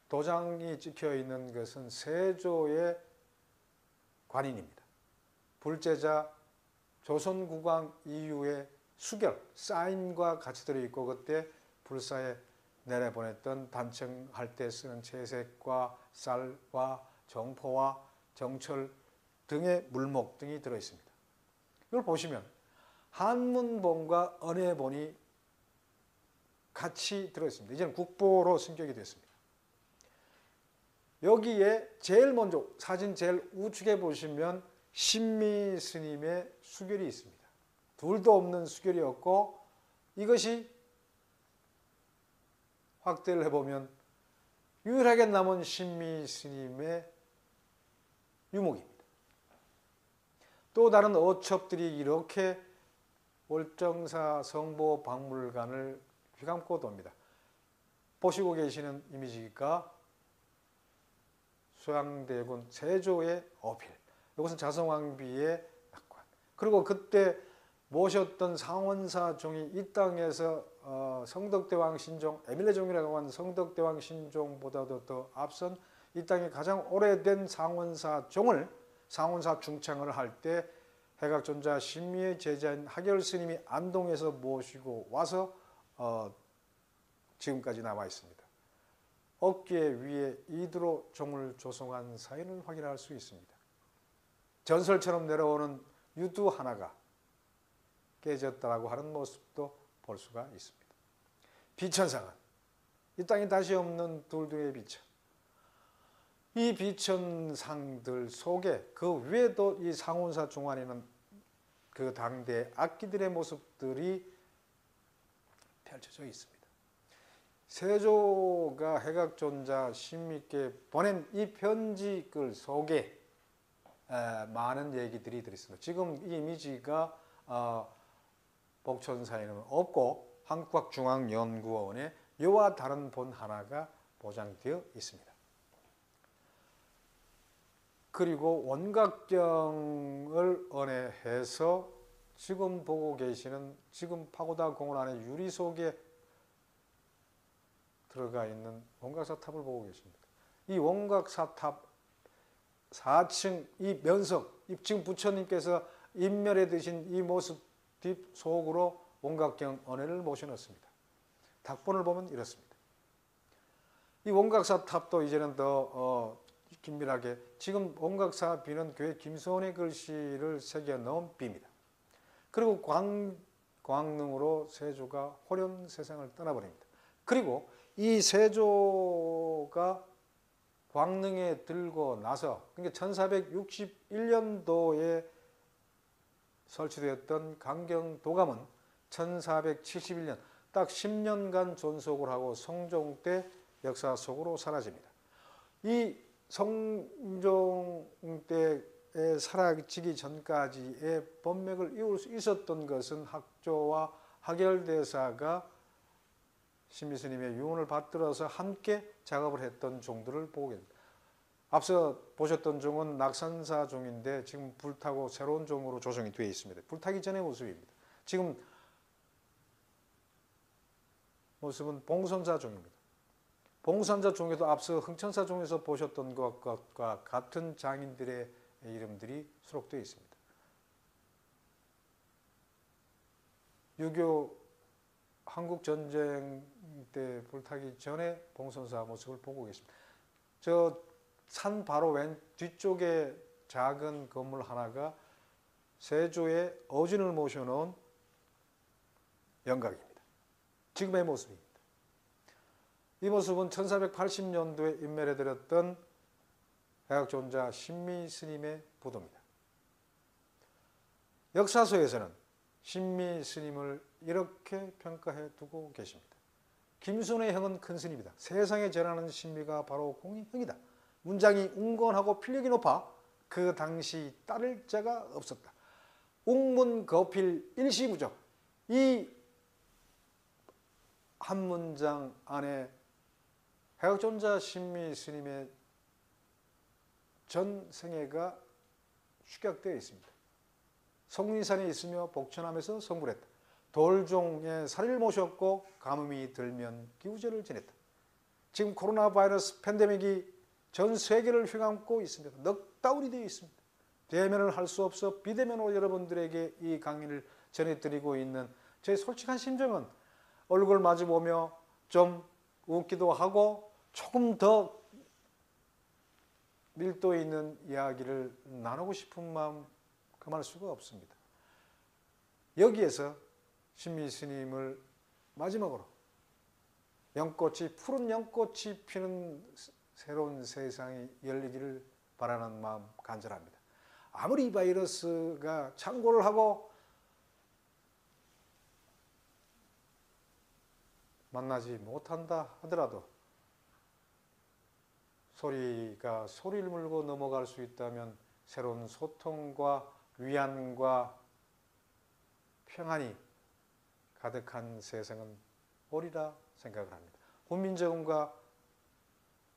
도장이 찍혀 있는 것은 세조의 관인입니다. 불제자 조선국왕 이후의 수결, 사인과 같이 들어있고 그때 불사에 내려보냈던 단청할 때 쓰는 채색과 쌀과 정포와 정철 등의 물목 등이 들어있습니다. 이걸 보시면 한문본과 언해본이 같이 들어있습니다. 이제는 국보로 승격이 됐습니다. 여기에 제일 먼저 사진 제일 우측에 보시면 신미 스님의 수결이 있습니다. 둘도 없는 수결이었고 이것이 확대를 해보면 유일하게 남은 신미 스님의 유목입니다. 또 다른 어첩들이 이렇게 월정사 성보박물관을 휘감고 돕니다. 보시고 계시는 이미지가 수양대군 세조의 어필, 이것은 자성왕비의 낙관, 그리고 그때 모셨던 상원사 종이 이 땅에서 성덕대왕 신종, 에밀레종이라고 하는 성덕대왕 신종보다도 더 앞선 이 땅에 가장 오래된 상원사 종을 상원사 중창을 할 때 해각존자 신미의 제자인 하결스님이 안동에서 모시고 와서 지금까지 남아 있습니다. 어깨 위에 이두로 종을 조성한 사인을 확인할 수 있습니다. 전설처럼 내려오는 유두 하나가 깨졌다라고 하는 모습도 볼 수가 있습니다. 비천상은 이 땅에 다시 없는 둘둘의 비천. 이 비천상들 속에 그 위에도 이 상원사 중안에는 그 당대 악기들의 모습들이 펼쳐져 있습니다. 세조가 해각존자 신미께 보낸 이 편지글 속에 많은 얘기들이 들어있습니다. 지금 이 이미지가 복천사에는 없고 한국학중앙연구원에 이와 다른 본 하나가 보장되어 있습니다. 그리고 원각경을 언해해서 지금 보고 계시는 지금 파고다 공원 안에 유리 속에 들어가 있는 원각사탑을 보고 계십니다. 이 원각사탑 4층 이 면석, 지금 부처님께서 인멸해 드신 이 모습 뒷 속으로 원각경 언해를 모셔넣습니다. 탁본을 보면 이렇습니다. 이 원각사탑도 이제는 더 긴밀하게 지금 원각사 비는 교회 김소원의 글씨를 새겨 넣은 비입니다. 그리고 광릉으로 세조가 호련 세상을 떠나버립니다. 그리고 이 세조가 광릉에 들고 나서 그러니까 1461년도에 설치되었던 강경도감은 1471년 딱 10년간 존속을 하고 성종 때 역사 속으로 사라집니다. 이 성종 때에 사라지기 전까지의 법맥을 이을 수 있었던 것은 학조와 하결대사가 신미스님의 유언을 받들어서 함께 작업을 했던 종들을 보고 계십니다. 앞서 보셨던 종은 낙산사 종인데 지금 불타고 새로운 종으로 조성이 되어 있습니다. 불타기 전의 모습입니다. 지금 모습은 봉선사 종입니다. 봉선사 종에도 앞서 흥천사 종에서 보셨던 것과 같은 장인들의 이름들이 수록되어 있습니다. 6.25 한국전쟁 때 불타기 전에 봉선사 모습을 보고 계십니다. 저 산 바로 왼 뒤쪽에 작은 건물 하나가 세조의 어진을 모셔놓은 영각입니다. 지금의 모습입니다. 이 모습은 1480년도에 인멸해드렸던 해학존자 신미스님의 부도입니다. 역사서에서는 신미스님을 이렇게 평가해 두고 계십니다. 김순의 형은 큰 스님이다. 세상에 전하는 신미가 바로 공인형이다. 문장이 웅건하고 필력이 높아 그 당시 따를 자가 없었다. 웅문거필 일시부적. 이 한 문장 안에 해학존자 신미 스님의 전 생애가 축약되어 있습니다. 성리산에 있으며 복천함에서 성불했다. 돌종의 사리를 모셨고 가뭄이 들면 기우제를 지냈다. 지금 코로나 바이러스 팬데믹이 전 세계를 휘감고 있습니다. 넉다운이 되어 있습니다. 대면을 할 수 없어 비대면으로 여러분들에게 이 강의를 전해드리고 있는 제 솔직한 심정은 얼굴 마주보며 좀 웃기도 하고 조금 더 밀도 있는 이야기를 나누고 싶은 마음 금할 수가 없습니다. 여기에서 신미 스님을 마지막으로 푸른 연꽃이 피는 새로운 세상이 열리기를 바라는 마음 간절합니다. 아무리 바이러스가 창궐을 하고 만나지 못한다 하더라도 소리가 소리를 물고 넘어갈 수 있다면 새로운 소통과 위안과 평안이 가득한 세상은 오리라 생각을 합니다. 훈민정음과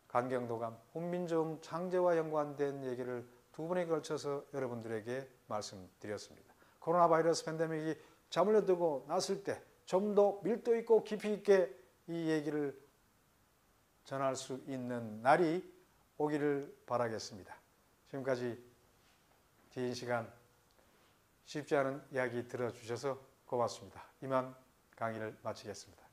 강경도감, 훈민정음 창제와 연관된 얘기를 두 번에 걸쳐서 여러분들에게 말씀드렸습니다. 코로나 바이러스 팬데믹이 잠물려들고 났을 때 좀 더 밀도 있고 깊이 있게 이 얘기를 전할 수 있는 날이 오기를 바라겠습니다. 지금까지 긴 시간 쉽지 않은 이야기 들어주셔서 고맙습니다. 이만 강의를 마치겠습니다.